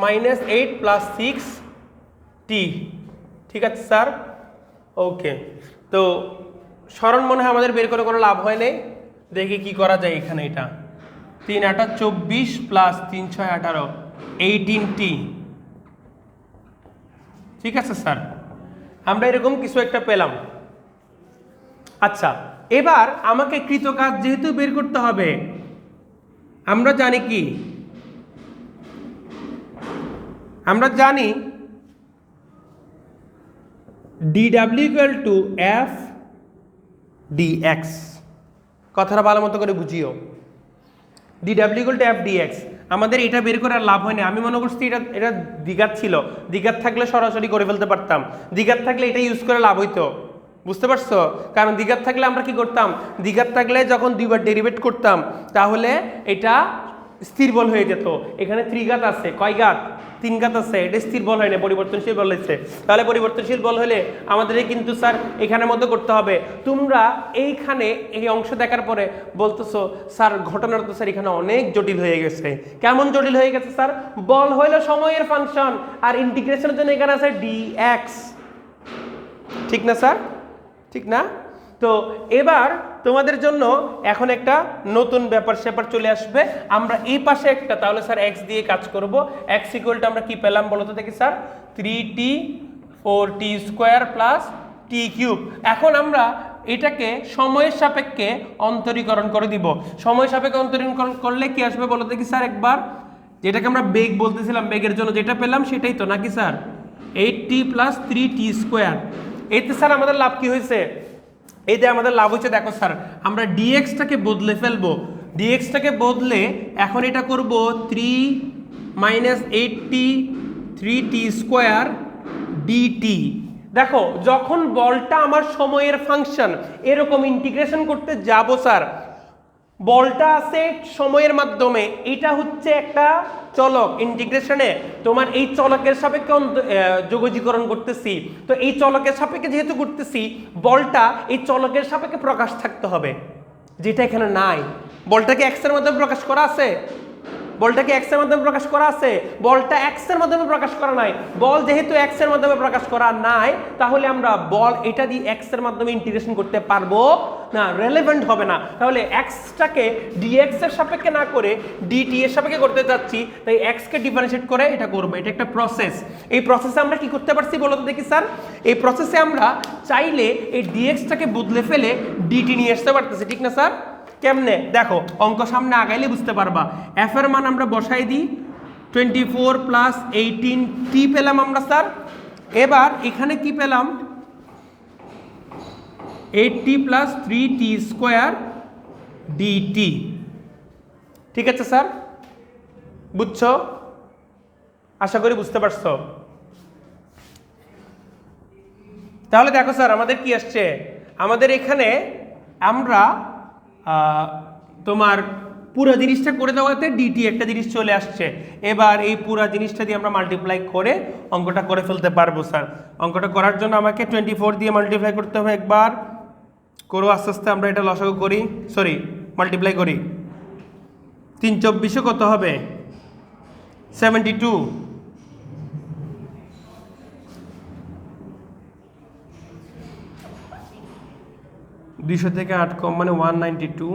Speaker 1: -8 + 6t। ঠিক আছে স্যার? ওকে। তো সরণ মনে হয় আমাদের বের করে কোনো লাভ হয় নাই। দেখি কি করা যায় এখানে। এটা 3 × 8 = 24 + 3 × 6 = 18, 18t। ঠিক আছে স্যার? আমরা এরকম কিছু একটা পেলাম। আচ্ছা, এবার আমাকে কৃতকাজ যেহেতু বের করতে হবে, আমরা জানি কি? আমরা জানি dw = f dx। কথাটা ভালো মতো করে বুঝিও। dw = f dx। আমাদের এটা বের করার লাভ হয় না। আমি মনে করছি এটা দ্বিঘাত ছিল, দ্বিঘাত থাকলে সরাসরি করে ফেলতে পারতাম, দ্বিঘাত থাকলে এটা ইউজ করে লাভ হইতো। বুঝতে পারছো? কারণ দ্বিঘাত থাকলে আমরা কি করতাম? দ্বিঘাত থাকলে যখন দুইবার ডেরিভেট করতাম তাহলে এটা স্থির বল হয়ে যেত। এখানে ত্রিঘাত আছে, কয় ঘাত? 3 ঘাত আছে। এটা স্থির বল হয় না, পরিবর্তনশীল বল হয়েছে। তাহলে পরিবর্তনশীল বল হলে আমাদের কিন্তু স্যার এখানের মতো করতে হবে। তোমরা এইখানে এই অংশ দেখার পরে বলতেছো স্যার ঘটনাটা তো স্যার এখানে অনেক জটিল হয়ে গেছে। কেমন জটিল হয়ে গেছে স্যার? বল হইল সময়ের ফাংশন, আর ইন্টিগ্রেশনের জন্য এখানে আছে dx। ঠিক না স্যার? ঠিক না? তো এবার তোমাদের জন্য এখন একটা নতুন ব্যাপার স্যাপার চলে আসবে। আমরা এই পাশে একটা তাহলে স্যার এক্স দিয়ে কাজ করব। এক্স ইকুয়াল টু আমরা কি পেলাম বলো তো দেখি sir, 3t 4t square plus T cube. এখন আমরা এটাকে সময়ের সাপেক্ষে অন্তরীকরণ করে দিব। সময় সাপেক্ষে অন্তরীকরণ করলে কি আসবে বলো দেখি স্যার একবার, যেটাকে আমরা বেগ বলতেছিলাম, বেগের জন্য যেটা পেলাম সেটাই তো নাকি sir, 8t plus 3t square. এতে স্যার আমাদের লাভ কি হয়েছে, এই যে আমাদের লাভ হচ্ছে দেখো স্যার, আমরা ডিএক্সটাকে বদলে ফেলবো। ডিএক্সটাকে বদলে এখন এটা করব 3 minus 8t 3t square DT. দেখো যখন বলটা আমার সময়ের ফাংশন এরকম ইন্টিগ্রেশন করতে যাব স্যার, বলটা আছে সময়ের মাধ্যমে, এটা হচ্ছে একটা চলক, ইন্টিগ্রেশনে তোমার এই চলকের সাপেক্ষে যোগজীকরণ করতেছি। তো এই চলকের সাপেক্ষে যেহেতু করতেছি, বলটা এই চলকের সাপেক্ষে প্রকাশ থাকতে হবে, যেটা এখানে নাই। বলটাকে এক্স এর মাধ্যমে প্রকাশ করা আছে, বলটাকে এক্স এর মাধ্যমে প্রকাশ করা আছে, বলটা এক্স এর মাধ্যমে প্রকাশ করা নাই। বল যেহেতু এক্স এর মাধ্যমে প্রকাশ করা নাই, তাহলে আমরা বল এটা দিয়ে এক্স এর মাধ্যমে ইন্টিগ্রেশন করতে পারবো না, রেলেভেন্ট হবে না। তাহলে এক্সটাকে ডিএক্স এর সাপেক্ষে না করে ডিটি এর সাপেক্ষে করতে যাচ্ছি, তাই এক্স কে ডিফারেন্সিয়েট করে এটা করবো। এটা একটা প্রসেস। এই প্রসেসে আমরা কি করতে পারছি বলো তো দেখি স্যার, এই প্রসেসে আমরা চাইলে এই ডিএক্সটাকে বদলে ফেলে ডিটি নিয়ে আসতে পারতেছি, ঠিক না স্যার? কেমনে দেখো, অঙ্ক সামনে আগাইলে বুঝতে পারবা। এফ এর মান আমরা বসাই দিই, 24 প্লাস 18t পেলাম আমরা স্যার। এবার এখানে কি পেলাম, 8t plus 3t square DT. ঠিক আছে স্যার, বুঝছো? আশা করি বুঝতে পারছো। তাহলে দেখো স্যার আমাদের কি আসছে, আমাদের এখানে আমরা তোমার পুরো জিনিসটা করে দেওয়াতে ডিটি একটা জিনিস চলে আসছে। এবার এই পুরো জিনিসটা দিয়ে আমরা মাল্টিপ্লাই করে অঙ্কটা করে ফেলতে পারবো স্যার। অঙ্কটা করার জন্য আমাকে 24 দিয়ে মাল্টিপ্লাই করতে হবে, একবার করো আস্তে আস্তে। আমরা এটা লসাগু করি, সরি মাল্টিপ্লাই করি। 3 24 কত হবে, 72। 200 থেকে 8 কম মানে 192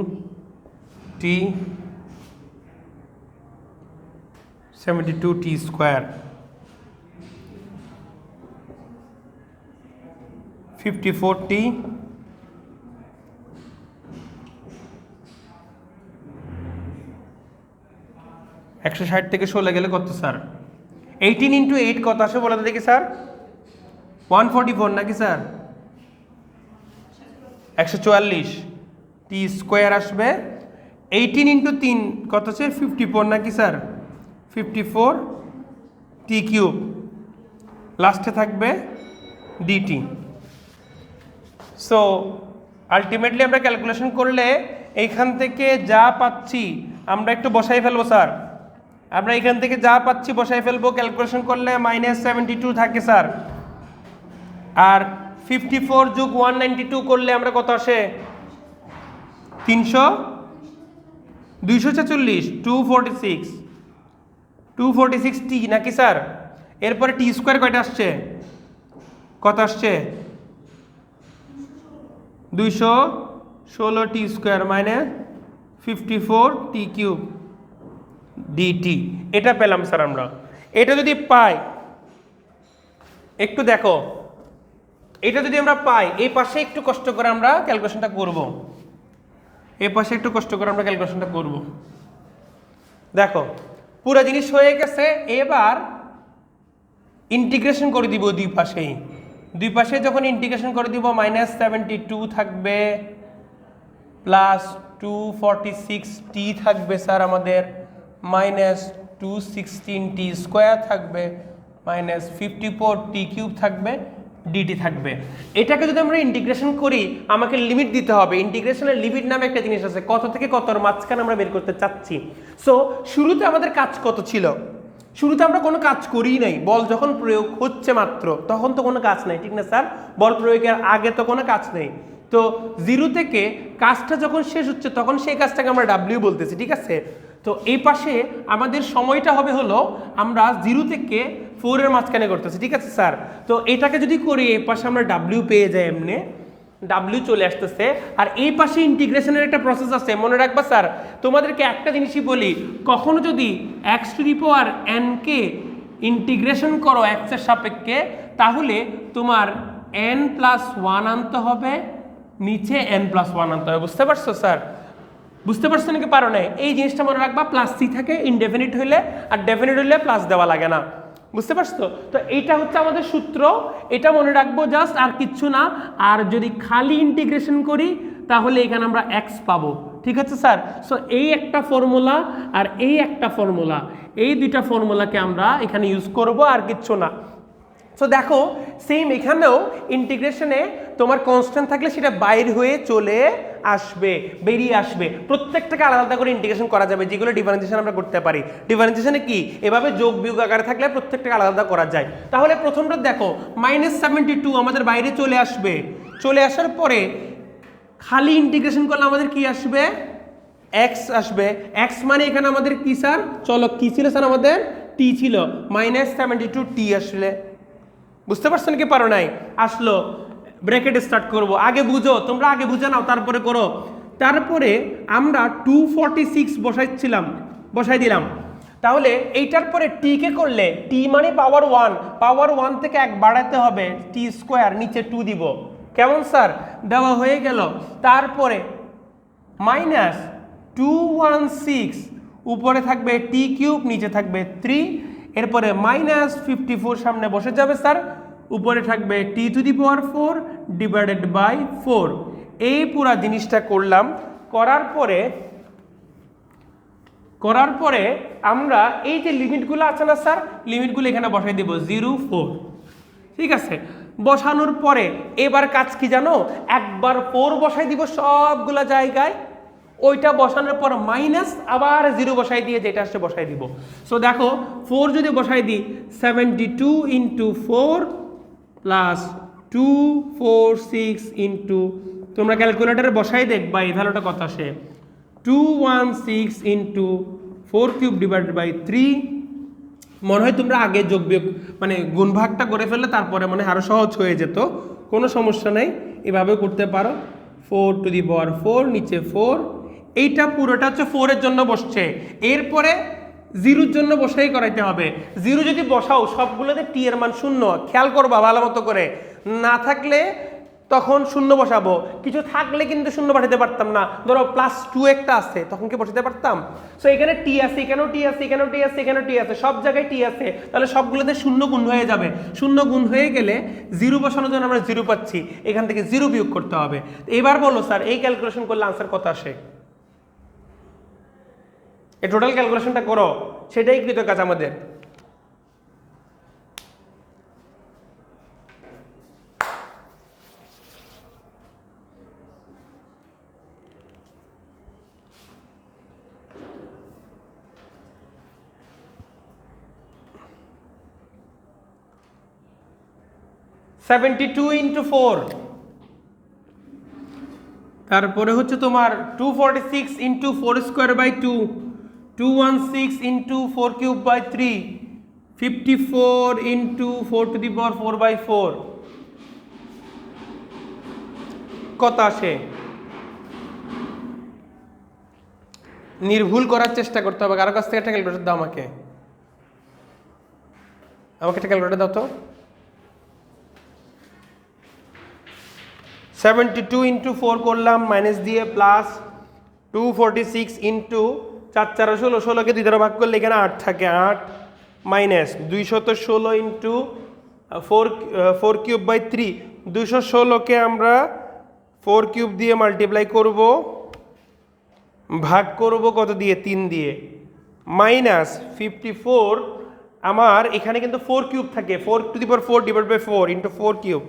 Speaker 1: t 72t স্কোয়ার 54t 160 থেকে 16 গেলে কত স্যার, 18 ইন্টু 8 কত আসে বলে দেখি স্যার, 144 নাকি স্যার, 144 টি স্কোয়ার আসবে। 18 ইন্টু 3 কত আছে, 54 নাকি স্যার, 54 টি কিউব, লাস্টে থাকবে ডিটি। সো আলটিমেটলি আমরা ক্যালকুলেশন করলে এইখান থেকে যা পাচ্ছি আমরা একটু বসাই ফেলবো স্যার, আমরা এখান থেকে যা পাচ্ছি বসাই ফেলবো। ক্যালকুলেশন করলে -72 থাকে স্যার, আর 54 যোগ 192 করলে আমরা কত আসে, 246 246 টি নাকি স্যার। এরপরে টি স্কোয়ার কয়টা আসছে, কত আসছে, 216 টি স্কোয়ার মাইনাস 54 টি কিউব ডিটি। এটা পেলাম স্যার আমরা। এটা যদি পাই, একটু দেখো, এটা যদি আমরা পাই, এই পাশে একটু কষ্ট করে আমরা ক্যালকুলেশনটা করব, এই পাশে একটু কষ্ট করে আমরা ক্যালকুলেশনটা করব। দেখো পুরো জিনিস হয়ে গেছে। এবার ইন্টিগ্রেশন করে দিব দুই পাশেই, দুই পাশে যখন ইন্টিগ্রেশন করে দিব -72 থাকবে প্লাস 246t থাকবে স্যার আমাদের, -216t স্কোয়ার থাকবে -54t কিউব থাকবে, ডিটি থাকবে। এটাকে যদি আমরা ইন্টিগ্রেশন করি আমাকে লিমিট দিতে হবে। ইন্টিগ্রেশনের লিমিট নামে একটা জিনিস আছে, কত থেকে কতর মাঝখানে আমরা বের করতে চাচ্ছি। সো শুরুতে আমাদের কাজ কত ছিল, শুরুতে আমরা কোনো কাজ করিই নাই, বল যখন প্রয়োগ হচ্ছে মাত্র তখন তো কোনো কাজ নাই, ঠিক না স্যার? বল প্রয়োগের আগে তো কোনো কাজ নেই। তো 0 থেকে কাজটা যখন শেষ হচ্ছে তখন সেই কাজটাকে আমরা ডাব্লিউ বলতেছি, ঠিক আছে? তো এই পাশে আমাদের সময়টা হবে হলো আমরা 0 থেকে 4 এর মাঝখানে করতেছি, ঠিক আছে স্যার? তো এটাকে যদি করি এই পাশে আমরা ডাব্লিউ পেয়ে যাই এমনি, ডাব্লিউ চলে আসতেছে, আর এই পাশে ইন্টিগ্রেশনের একটা প্রসেস আছে। মনে রাখবা স্যার, তোমাদেরকে একটা জিনিসই বলি, কখনো যদি x two the power N K integration করো এক্স এর সাপেক্ষে, তাহলে তোমার n প্লাস ওয়ান আনতে হবে, নিচে n প্লাস ওয়ান আনতে হবে। বুঝতে পারছো স্যার? বুঝতে পারছো নাকি পারো না? এই জিনিসটা মনে রাখবা, প্লাস সি থাকে ইনডেফিনিট হইলে, আর ডেফিনিট হইলে প্লাস দেওয়া লাগে না। বুঝতে পারছো? তো এইটা হচ্ছে আমাদের সূত্র, এটা মনে রাখবো জাস্ট, আর কিচ্ছু না। আর যদি খালি ইন্টিগ্রেশন করি তাহলে এখানে আমরা এক্স পাবো। ঠিক আছে স্যার? সো এই একটা ফর্মুলা আর এই একটা ফর্মুলা, এই দুইটা ফর্মুলাকে আমরা এখানে ইউজ করব, আর কিচ্ছু না। সো দেখো সেম এখানেও ইন্টিগ্রেশনে তোমার কনস্ট্যান্ট থাকলে সেটা বাইর হয়ে চলে আসবে, বেরিয়ে আসবে। প্রত্যেকটাকে আলাদা আলাদা করে ইন্টিগ্রেশন করা যাবে, যেগুলো ডিফারেন্সিয়েশন আমরা করতে পারি। ডিফারেন্সিয়েশনে কি এভাবে যোগ বিয়োগ আকারে থাকলে প্রত্যেকটাকে আলাদা আলাদা করা যায়। তাহলে প্রথমটা দেখো -72 আমাদের বাইরে চলে আসবে, চলে আসার পরে খালি ইন্টিগ্রেশন করলে আমাদের কি আসবে? এক্স আসবে। এক্স মানে এখানে আমাদের কি স্যার? চলো কি ছিল স্যার? আমাদের টি ছিল, -72 টি আসলে। বুঝতে পারছো নাকি পারো নাই? আসলো, ব্র্যাকেট স্টার্ট করব। আগে বুঝো, তোমরা আগে বুঝে নাও তারপরে করো। তারপরে আমরা 246 বসাই দিলাম। তাহলে এইটার পরে টি কে করলে, টি মানে পাওয়ার 1, পাওয়ার 1 থেকে 1 বাড়াতে হবে, টি স্কোয়ার, নিচে 2 দিব। কেমন স্যার? দেওয়া হয়ে গেল। তারপরে -216, উপরে থাকবে টি কিউব, নিচে থাকবে 3, এরপরে -54 সামনে বসে যাবে স্যার, উপরে থাকবে T to the power 4 divided by 4। এই পুরা জিনিসটা করলাম। করার পরে আমরা এই যে লিমিটগুলো আছে না স্যার, লিমিটগুলো এখানে বসাই দেব 0, 4। ঠিক আছে? বসানোর পরে এবার কাজ কি জানো? একবার 4 বসাই দিব সবগুলা জায়গায়, ওইটা বসানোর পর মাইনাস আবার 0 বসাই দিয়ে যেটা আসছে বসাই দিব। সো দেখো 4 যদি বসাই দিই, 72 ইন্টু 4 প্লাস 246 ইন্টু, তোমরা ক্যালকুলেটারে বসাই দেখবা এই ভ্যালুটা কত আসে। 216 ইন্টু 4 কিউব ডিভাইডেড বাই 3। মনে হয় তোমরা আগে যোগ বিয়োগ মানে গুণভাগটা করে ফেললে তারপরে মনে হয় আরও সহজ হয়ে যেত। কোনো সমস্যা নেই, এভাবেও করতে পারো। 4 টু দি পাওয়ার 4, নিচে 4। এইটা পুরোটা হচ্ছে 4 এর জন্য বসছে, এরপরে 0 জন্য বসাই করাইতে হবে। 0 যদি বসাও সবগুলোতে টি এর মান 0, খেয়াল করবা ভালো মতো করে। না থাকলে তখন 0 বসাবো, কিছু থাকলে কিন্তু 0 বসাতে পারতাম না। ধরো +2 একটা আছে, তখন কি বসাতে পারতাম? সো এখানে টি আছে, এখানেও টি আছে, এখানেও টি আছে, এখানেও টি আছে, সব জায়গায় টি আছে, তাহলে সবগুলোতে 0 গুণ হয়ে যাবে। 0 গুণ হয়ে গেলে 0 বসানোর জন্য আমরা 0 পাচ্ছি, এখান থেকে 0 বিয়োগ করতে হবে। এবার বলো স্যার এই ক্যালকুলেশন করলে আনসার কত আসে? এই টোটাল ক্যালকুলেশনটা করো, সেটাই কৃত কাজ আমাদের। (72 into 4) তারপরে হচ্ছে তোমার 246 into 4 square by 2, 216 into 4 cube by 3, 54 into 4 to the power 4 by 4। কত আসে? নির্ভুল করার চেষ্টা করতে হবে। কারো কাছ থেকে একটা ক্যালকুলেটর দাও আমাকে একটা ক্যালকুলেটর দাও তো। 72 into 4 করলাম, মাইনাস দিয়ে প্লাস 246 into 4 4 16, 16কে 2 দ্বারা ভাগ করলে এখানে 8 থাকে, 8 মাইনাস 216 into 4 কিউব বাই 3, 216কে আমরা 4 কিউব দিয়ে মাল্টিপ্লাই করব, ভাগ করব কত দিয়ে? 3 দিয়ে, মাইনাস 54। আমার এখানে কিন্তু 4 কিউব থাকে, 4 to the power 4 divide by 4 into 4 cube.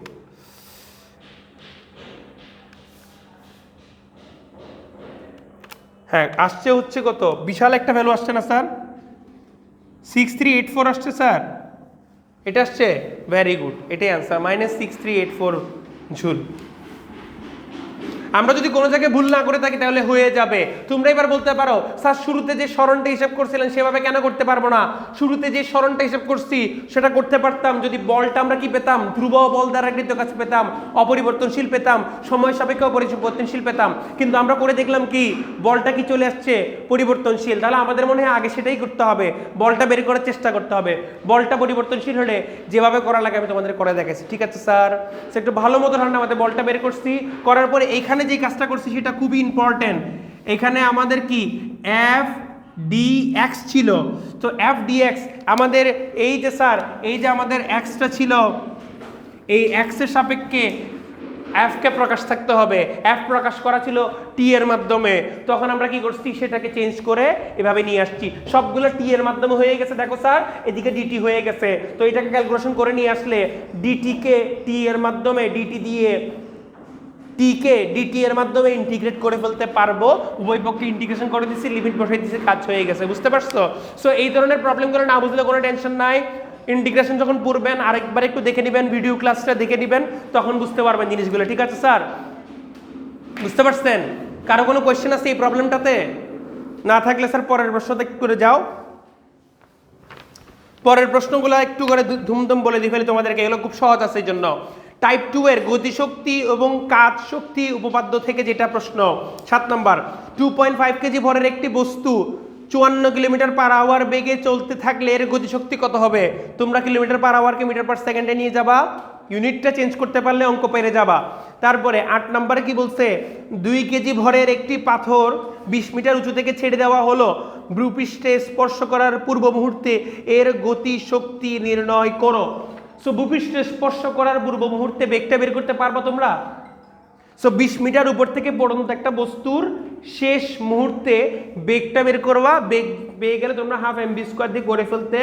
Speaker 1: হ্যাঁ আসছে হচ্ছে কত? বিশাল একটা ভ্যালু আসছে না স্যার? 6384 আসছে স্যার, এটা আসছে। ভেরি গুড, এটাই অ্যান্সার, -6384 জুল। আমরা যদি কোনো জায়গায় ভুল না করে থাকি তাহলে হয়ে যাবে। তোমরা এবার বলতে পারো স্যার শুরুতে যে সরণটা হিসাব করছিলেন সেভাবে কেন করতে পারবো না? শুরুতে যে সরণটা হিসাব করছি সেটা করতে পারতাম যদি বলটা আমরা কি পেতাম, ধ্রুব বল দ্বারা গৃহীত কাজ পেতাম, অপরিবর্তনশীল পেতাম, সময় সাপেক্ষ অপরিবর্তনশীল পেতাম। কিন্তু আমরা করে দেখলাম কি বলটা কি চলে আসছে পরিবর্তনশীল। তাহলে আমাদের মনে হয় আগে সেটাই করতে হবে, বলটা বের করার চেষ্টা করতে হবে। বলটা পরিবর্তনশীল হলে যেভাবে করা লাগে আমি তোমাদের করে দেখেছি। ঠিক আছে স্যার, একটু ভালো মতো ধারণা আমাদের বলটা বের করছি, করার পরে এইখানে যে কাজটা করছি সেটা খুবই ইম্পর্টেন্ট। এখানে আমাদের কি এফ ডি এক্স ছিল, তো এফ ডি এক্স আমাদের এই যে স্যার এই যে আমাদের এক্সটা ছিল, এই এক্সের সাপেক্ষে এফ কে প্রকাশ থাকতে হবে। এফ প্রকাশ করা ছিল টি এর মাধ্যমে, তখন আমরা কি করছি সেটাকে চেঞ্জ করে এভাবে নিয়ে আসছি। সবগুলো টি এর মাধ্যমে হয়ে গেছে, দেখো স্যার এদিকে ডিটি হয়ে গেছে। তো এটাকে ক্যালকুলেশন করে নিয়ে আসলে ডিটি কে টি এর মাধ্যমে ডিটি দিয়ে টি কে ডিটি এর মাধ্যমে ইন্টিগ্রেট করে ফেলতে পারবো। উভয় পক্ষে ইন্টিগ্রেশন করে দিচ্ছি, লিমিট বসাই দিচ্ছি, কাজ হয়ে গেছে। বুঝতে পারছো? সো এই ধরনের প্রবলেমগুলো না বুঝলে কোনো টেনশন নাই। ইন্টিগ্রেশন যখন পড়বেন আরেকবার একটু দেখে নেবেন, ভিডিও ক্লাসটা দেখে নেবেন, তখন বুঝতে পারবেন জিনিসগুলো। ঠিক আছে স্যার, বুঝতে পারছেন? কারো কোনো কোয়েশ্চেন আছে এই প্রবলেমটাতে? না থাকলে স্যার পরের প্রশ্নটা একটু করে যাও। পরের প্রশ্নগুলো একটু করে ধুমধুম বলে দিই ফেলি তোমাদেরকে, এগুলো খুব সহজ আছে এই জন্য। টাইপ 2 এর গতিশক্তি এবং কাজ শক্তি উপপাদ্য থেকে যেটা প্রশ্ন 7 নম্বর, 2.5 কেজি ভরের একটি বস্তু 54 কিলোমিটার পার আওয়ার বেগে চলতে থাকলে এর গতিশক্তি কত হবে? তোমরা কিলোমিটার পার আওয়ারকে মিটার পার সেকেন্ডে নিয়ে যাবা, ইউনিটটা চেঞ্জ করতে পারলে অঙ্ক পেরে যাবা। তারপরে 8 নম্বরে কি বলছে, 2 কেজি ভরের একটি পাথর 20 মিটার উঁচু থেকে ছেড়ে দেওয়া হলো, ভূপৃষ্ঠে স্পর্শ করার পূর্ব মুহূর্তে এর গতি শক্তি নির্ণয় করো। সো ভূপৃষ্ঠে স্পর্শ করার পূর্ব মুহূর্তে বেগটা বের করতে পারবা তোমরা? সো 20 মিটার উপর থেকে পড়ন্ত একটা বস্তুর শেষ মুহূর্তে বেগটা বের করবা, বেগ পেয়ে গেলে তোমরা হাফ mv² দিয়ে করে ফেলতে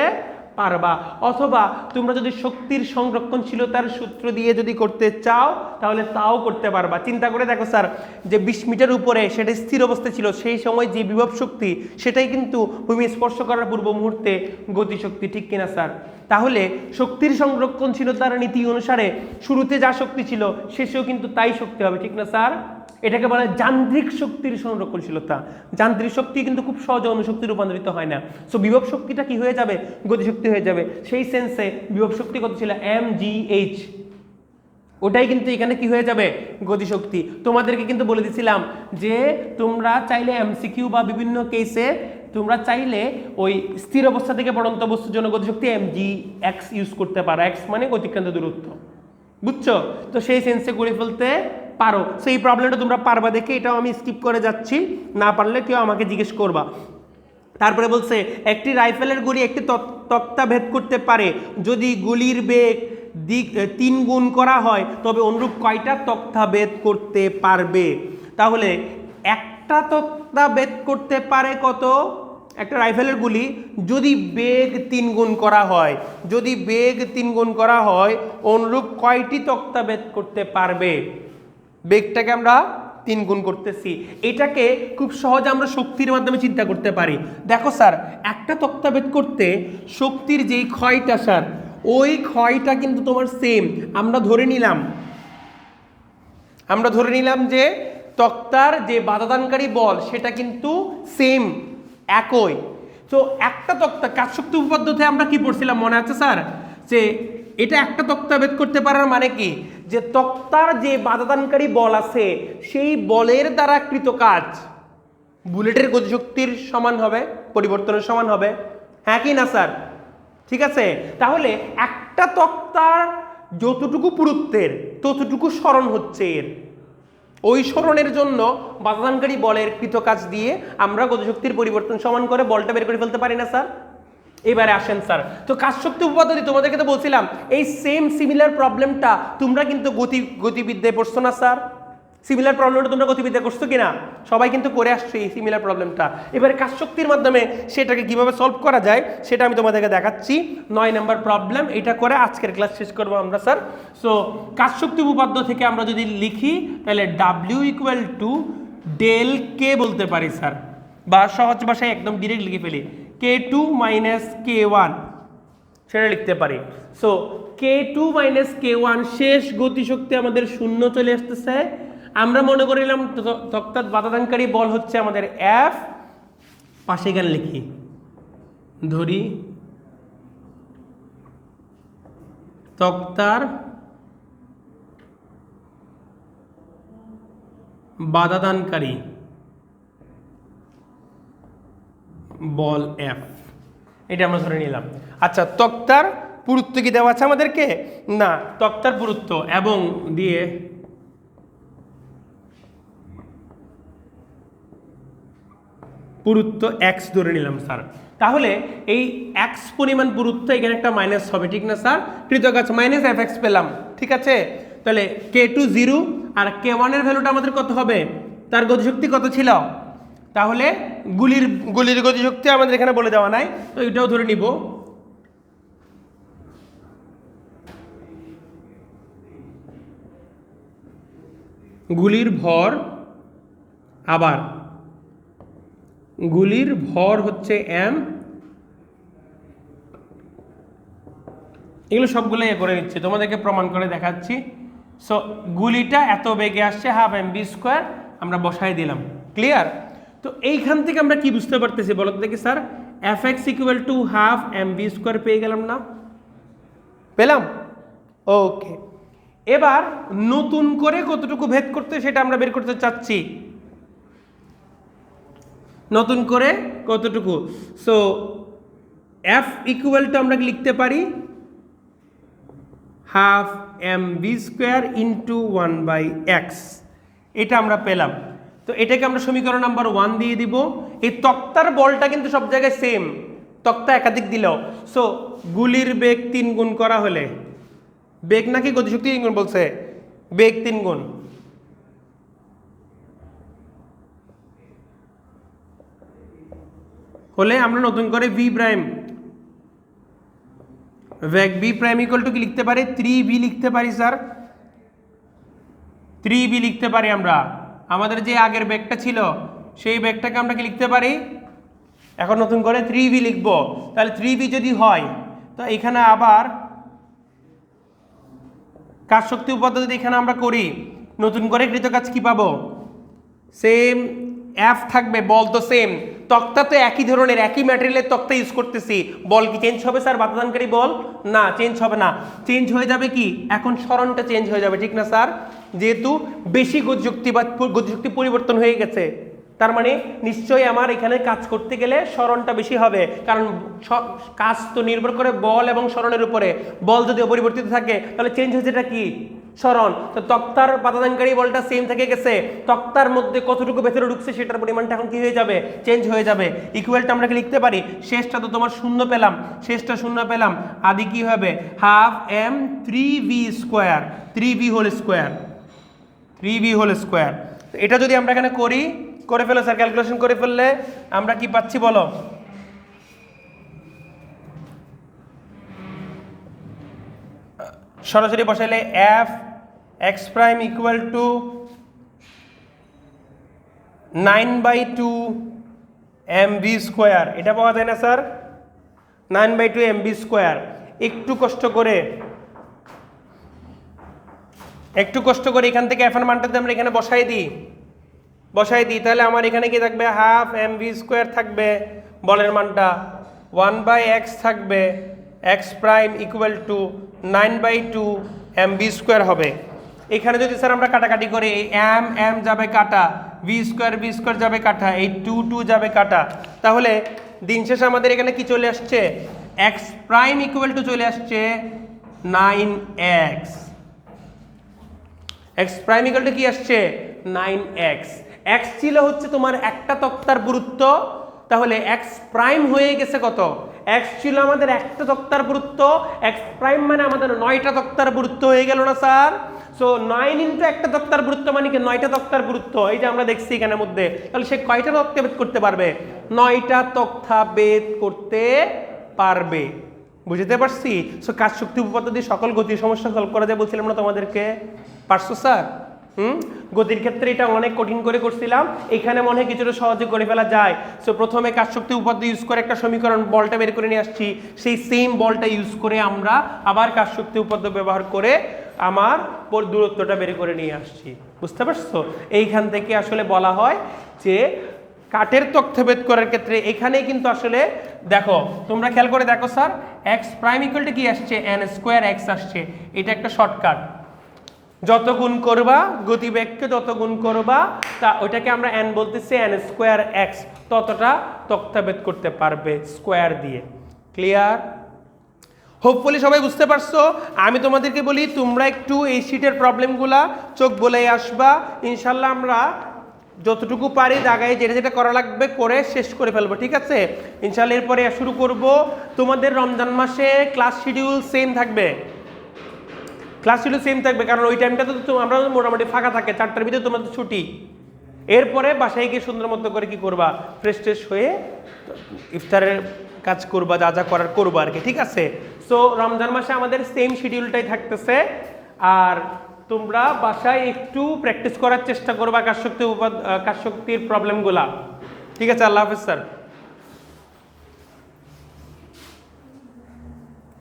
Speaker 1: পারবা। অথবা তোমরা যদি শক্তির সংরক্ষণশীলতার সূত্র দিয়ে যদি করতে চাও তাহলে তাও করতে পারবা। চিন্তা করে দেখো স্যার, যে 20 মিটার উপরে সেটা স্থির অবস্থায় ছিল, সেই সময় যে বিভব শক্তি সেটাই কিন্তু ভূমি স্পর্শ করার পূর্ব মুহূর্তে গতিশক্তি। ঠিক কিনা স্যার? তাহলে শক্তির সংরক্ষণশীলতার নীতি অনুসারে শুরুতে যা শক্তি ছিল শেষেও কিন্তু তাই শক্তি হবে। ঠিক না স্যার? এটাকে বলা হয় যান্ত্রিক শক্তির সংরক্ষণশীলতা। যান্ত্রিক শক্তি কিন্তু খুব সহজে অনুশক্তি রূপান্তরিত হয় না। সো বিভব শক্তিটা কি হয়ে যাবে? গতিশক্তি হয়ে যাবে। সেই সেন্সে বিভব শক্তি কত ছিল? mgh, ওটাই কিন্তু এখানে কি হয়ে যাবে? গতিশক্তি। তোমাদেরকে কিন্তু বলে দিছিলাম যে তোমরা চাইলে এমসিকিউ বা বিভিন্ন কেসে তোমরা চাইলে ওই স্থির অবস্থা থেকে পড়ন্ত বস্তুর জন্য গতিশক্তি mgx ইউজ করতে পারো। x মানে অতিক্রান্ত দূরত্ব, বুঝছো? তো সেই সেন্সে করে ফেলতে পারো। সেই প্রবলেমটা তোমরা পারবা দেখে এটাও আমি স্কিপ করে যাচ্ছি, না পারলে কেউ আমাকে জিজ্ঞেস করবা। তারপরে বলছে একটি রাইফেলের গুলি একটি তক্তা ভেদ করতে পারে যদি গুলির বেগ 3 গুণ করা হয়, তবে অনুরূপ কয়টা তক্তা ভেদ করতে পারবে? তাহলে একটা তক্তা ভেদ করতে পারে কত? একটা রাইফেলের গুলি যদি বেগ 3 গুণ করা হয়, যদি বেগ 3 গুণ করা হয় অনুরূপ কয়টি তক্তা ভেদ করতে পারবে? বেগটাকে আমরা 3 গুণ করতেছি, এটাকে খুব সহজে আমরা শক্তির মাধ্যমে চিন্তা করতে পারি। দেখো স্যার, একটা তক্তা ভেদ করতে শক্তির যেই ক্ষয়টা স্যার, ওই ক্ষয়টা কিন্তু তোমার সেম। আমরা ধরে নিলাম যে তক্তার যে বাধাদানকারী বল সেটা কিন্তু সেম, একই। তো একটা তক্তা কাজ শক্তি উপপাদ্যতে আমরা কি পড়ছিলাম মনে আছে স্যার? যে এটা একটা তক্তা ভেদ করতে পারার মানে কি, যে তক্তার যে বাধাদানকারী বল আছে সেই বলের দ্বারা কৃত কাজ বুলেটের গতিশক্তির সমান হবে, পরিবর্তনের সমান হবে। হ্যাঁ কি না স্যার? ঠিক আছে, তাহলে একটা তক্তার যতটুকু পুরুত্বের ততটুকু সরণ হচ্ছে এর, ওই সরণের জন্য বাধাদানকারী বলের কৃত কাজ দিয়ে আমরা গতিশক্তির পরিবর্তন সমান করে বলটা বের করে ফেলতে পারি না স্যার? এবারে আসেন স্যার, তো কাজ শক্তি উপপাদ্য তোমাদেরকে তো বলছিলাম এই সেম সিমিলার প্রবলেমটা তোমরা কিন্তু গতিবিদ্যায় পড়ছো না স্যার? সিমিলার প্রবলেমটা তোমরা গতিবিদ্যা করছো কিনা? সবাই কিন্তু করে আসছো এই সিমিলার প্রবলেমটা। এবারে কাজ শক্তির মাধ্যমে সেটাকে কিভাবে সলভ করা যায় সেটা আমি তোমাদেরকে দেখাচ্ছি। 9 নম্বর প্রবলেম, এটা করে আজকের ক্লাস শেষ করবো আমরা স্যার। সো কাজ শক্তি উপপাদ্য থেকে আমরা যদি লিখি তাহলে W = ডেল কে বলতে পারি স্যার, বা সহজ ভাষায় একদম ডিরেক্ট লিখে ফেলি K2 - K1 সেটা লিখতে পারি। সো K2 - K1 শেষ গতিশক্তি আমাদের 0 চলে আসতেছে, আমরা মনে করিলাম তক্তার বাধাদানকারী বল হচ্ছে আমাদের এফ, পাশে এখানে লিখি ধরি তক্তার বাধাদানকারী বল এফ, এটা আমরা ধরে নিলাম। আচ্ছা, তক্তার পুরুত্ব কি দেওয়া আছে আমাদেরকে? না, তক্তার পুরুত্ব এবং দিয়ে পুরুত্ব এক্স ধরে নিলাম স্যার। তাহলে এই এক্স পরিমাণ পুরুত্ব এখানে একটা মাইনাস হবে, ঠিক না স্যার? কৃতকাজ মাইনাস এফ এক্স পেলাম, ঠিক আছে? তাহলে কে টু 0 আর কে ওয়ানের ভ্যালুটা আমাদের কত হবে? তার গতিশক্তি কত ছিল? তাহলে গুলির গতিশক্তি আমাদের এখানে বলে দেওয়া নাই, তো এটাও ধরে নিব। গুলির ভর, আবার গুলির ভর হচ্ছে এম, এগুলো সবগুলো করে নিচ্ছি, তোমাদেরকে প্রমাণ করে দেখাচ্ছি। সো গুলিটা এত বেগে আসছে হাফ এম বি স্কোয়ার, আমরা বসাই দিলাম। ক্লিয়ার? তো এইখান থেকে আমরা কি বুঝতে পারতেছি বলো দেখি sir? F x equal to half m b square পেয়ে গেলাম না? পেলাম? ওকে, এবার নতুন করে কতটুকু ভেদ করতে সেটা আমরা বের করতে চাচ্ছি। নতুন করে কতটুকু? সো এফ ইকুয়াল টু আমরা লিখতে পারি half m b square into 1/x, এটা আমরা পেলাম। তো এটাকে আমরা সমীকরণ নাম্বার 1 দিয়ে দিব। এই তক্তার বলটা কিন্তু সব জায়গায় সেম, তক্তা একাধিক দিলেও। সো গুলির বেগ 3 গুণ করা হলে, বেগ নাকি গতিশক্তি 3 গুণ বলছে? বেগ 3 গুণ, হলে আমরা নতুন করে ভি প্রাইম, বেগ বি প্রাইম ইকুয়াল টু কি লিখতে পারি? 3v লিখতে পারি স্যার, 3v লিখতে পারি আমরা। আমাদের যে আগের বেগটা ছিল সেই বেগটাকে আমরা কি লিখতে পারি? এখন নতুন করে 3v লিখব। তাহলে 3v যদি হয় তো এখানে আবার কাজ শক্তি উপাত্ত যদি এখানে আমরা করি, নতুন করে কৃতকাজ কি পাবো? সেম এফ থাকবে, বল তো সেম, তক্তা তো একই ধরনের একই ম্যাটেরিয়ালের তক্তা ইউজ করতেছি, বল কি চেঞ্জ হবে স্যার? বাধাদানকারী বল না, চেঞ্জ হবে না। চেঞ্জ হয়ে যাবে কি? এখন সরণটা চেঞ্জ হয়ে যাবে, ঠিক না স্যার? যেহেতু বেশি গতিশক্তি বা গতিশক্তি পরিবর্তন হয়ে গেছে, তার মানে নিশ্চয়ই আমার এখানে কাজ করতে গেলে সরণটা বেশি হবে, কারণ কাজ তো নির্ভর করে বল এবং সরণের উপরে। বল যদি অপরিবর্তিত থাকে তাহলে চেঞ্জ হয়েছে এটা কি? সরণ। তো তক্তার বাধাদানকারী বলটা সেম থেকে গেছে, তক্তার মধ্যে কতটুকু ভেতরে ঢুকছে সেটার পরিমাণটা এখন কি হয়ে যাবে? চেঞ্জ হয়ে যাবে। ইকুয়ালটা আমরা কি লিখতে পারি? শেষটা তো তোমার শূন্য পেলাম, শেষটা শূন্য পেলাম, আদি কি হবে? Half m 3v square, 3v whole square, 3v whole square. এটা যদি আমরা এখানে করে ফেলো স্যার, ক্যালকুলেশন করে ফেললে আমরা কি পাচ্ছি বলো? সরাসরি বসাইলে F X prime equal to 9/2 mv square, এটা পাওয়া যায় না স্যার? 9/2 mv square. একটু কষ্ট করে এখান থেকে এফ এর মানটাতে আমরা এখানে বসাই দিই, তাহলে আমার এখানে কি থাকবে? হাফ mv স্কোয়ার থাকবে, বলের মানটা 1/x থাকবে, x prime equal to 9/2 mv square হবে। এখানে যদি স্যার আমরা কাটাকাটি করি, এই এম যাবে কাটা, ভি স্কোয়ার যাবে কাটা, এই 2 যাবে কাটা, তাহলে দিন শেষে আমাদের এখানে কি চলে আসছে? এক্স প্রাইম ইকুয়াল টু চলে আসছে 9x, x prime equal to কি আসছে? 9x। এক্স ছিল হচ্ছে তোমার একটা তক্তার পুরুত্ব, তাহলে এক্স প্রাইম হয়ে গেছে কত? এক্স ছিল আমাদের একটা তক্তার পুরুত্ব, এক্স প্রাইম মানে আমাদের 9টা তক্তার পুরুত্ব হয়ে গেল না স্যার? সো 9 ইন্টু একটা তক্তার পুরুত্ব মানে কি? 9টা তক্তার পুরুত্ব, এই যে আমরা দেখছি এখানের মধ্যে। তাহলে সে কয়টা তক্তা বেদ করতে পারবে? 9টা তক্তা বেদ করতে পারবে। বুঝতে পারছি? সো কাজ শক্তি উপপাদ্য দিয়ে সকল গতির সমস্যা সলভ করা যায় বলছিলাম না তোমাদেরকে? পারছো স্যার? গতির ক্ষেত্রে এটা অনেক কঠিন করে করছিলাম, এখানে মনে হয় কিছুটা সহজে করে ফেলা যায়। সো প্রথমে কাজ শক্তি উপাত্ত ইউজ করে একটা সমীকরণ বলটা বের করে নিয়ে আসছি, সেই সেম বলটা ইউজ করে আমরা আবার কাজ শক্তি উপাত্ত ব্যবহার করে আমার দূরত্বটা বের করে নিয়ে আসছি। বুঝতে পারছো? এইখান থেকে আসলে বলা হয় যে কাঠের তক্তাভেদ করার ক্ষেত্রে এখানেই কিন্তু আসলে দেখো, তোমরা খেয়াল করে দেখো sir, x prime equal to কি আসছে, এন স্কোয়ার এক্স আসছে। এটা একটা শর্টকাট। যত গুণ করবা গতিবেগকে, যত গুণ করবা তা ওইটাকে আমরা এন বলতেছি, এন স্কোয়ার এক্স, ততটা তক্তাভেদ করতে পারবে স্কোয়ার দিয়ে। ক্লিয়ার? হোপফুলি সবাই বুঝতে পারছো। আমি তোমাদেরকে বলি, তোমরা একটু এই শীটের প্রবলেমগুলা চোখ বলে আসবা, ইনশাল্লাহ আমরা যতটুকু পারি জায়গায় যেটা যেটা করা লাগবে করে শেষ করে ফেলবো, ঠিক আছে? ইনশাল্লাহ এরপরে শুরু করব। তোমাদের রমজান মাসে ক্লাস শিডিউল সেম থাকবে, ক্লাস শিডিউল সেম থাকবে, কারণ ওই টাইমটা তো আমরা মোটামুটি ফাঁকা থাকে, 4টার ভিতরে তোমাদের ছুটি। এরপরে বাসায় গিয়ে সুন্দর মতো করে কি করবা, ফ্রেশ ট্রেশ হয়ে ইফতারের কাজ করবা, যা যা করার করবা আর কি, ঠিক আছে? সো রমজান মাসে আমাদের সেম শিডিউলটাই থাকতেছে। আর তোমরা বাসায় একটু প্র্যাকটিস করার চেষ্টা করবা কাজশক্তির প্রবলেমগুলা, ঠিক আছে? আল্লাহ হাফেজ স্যার।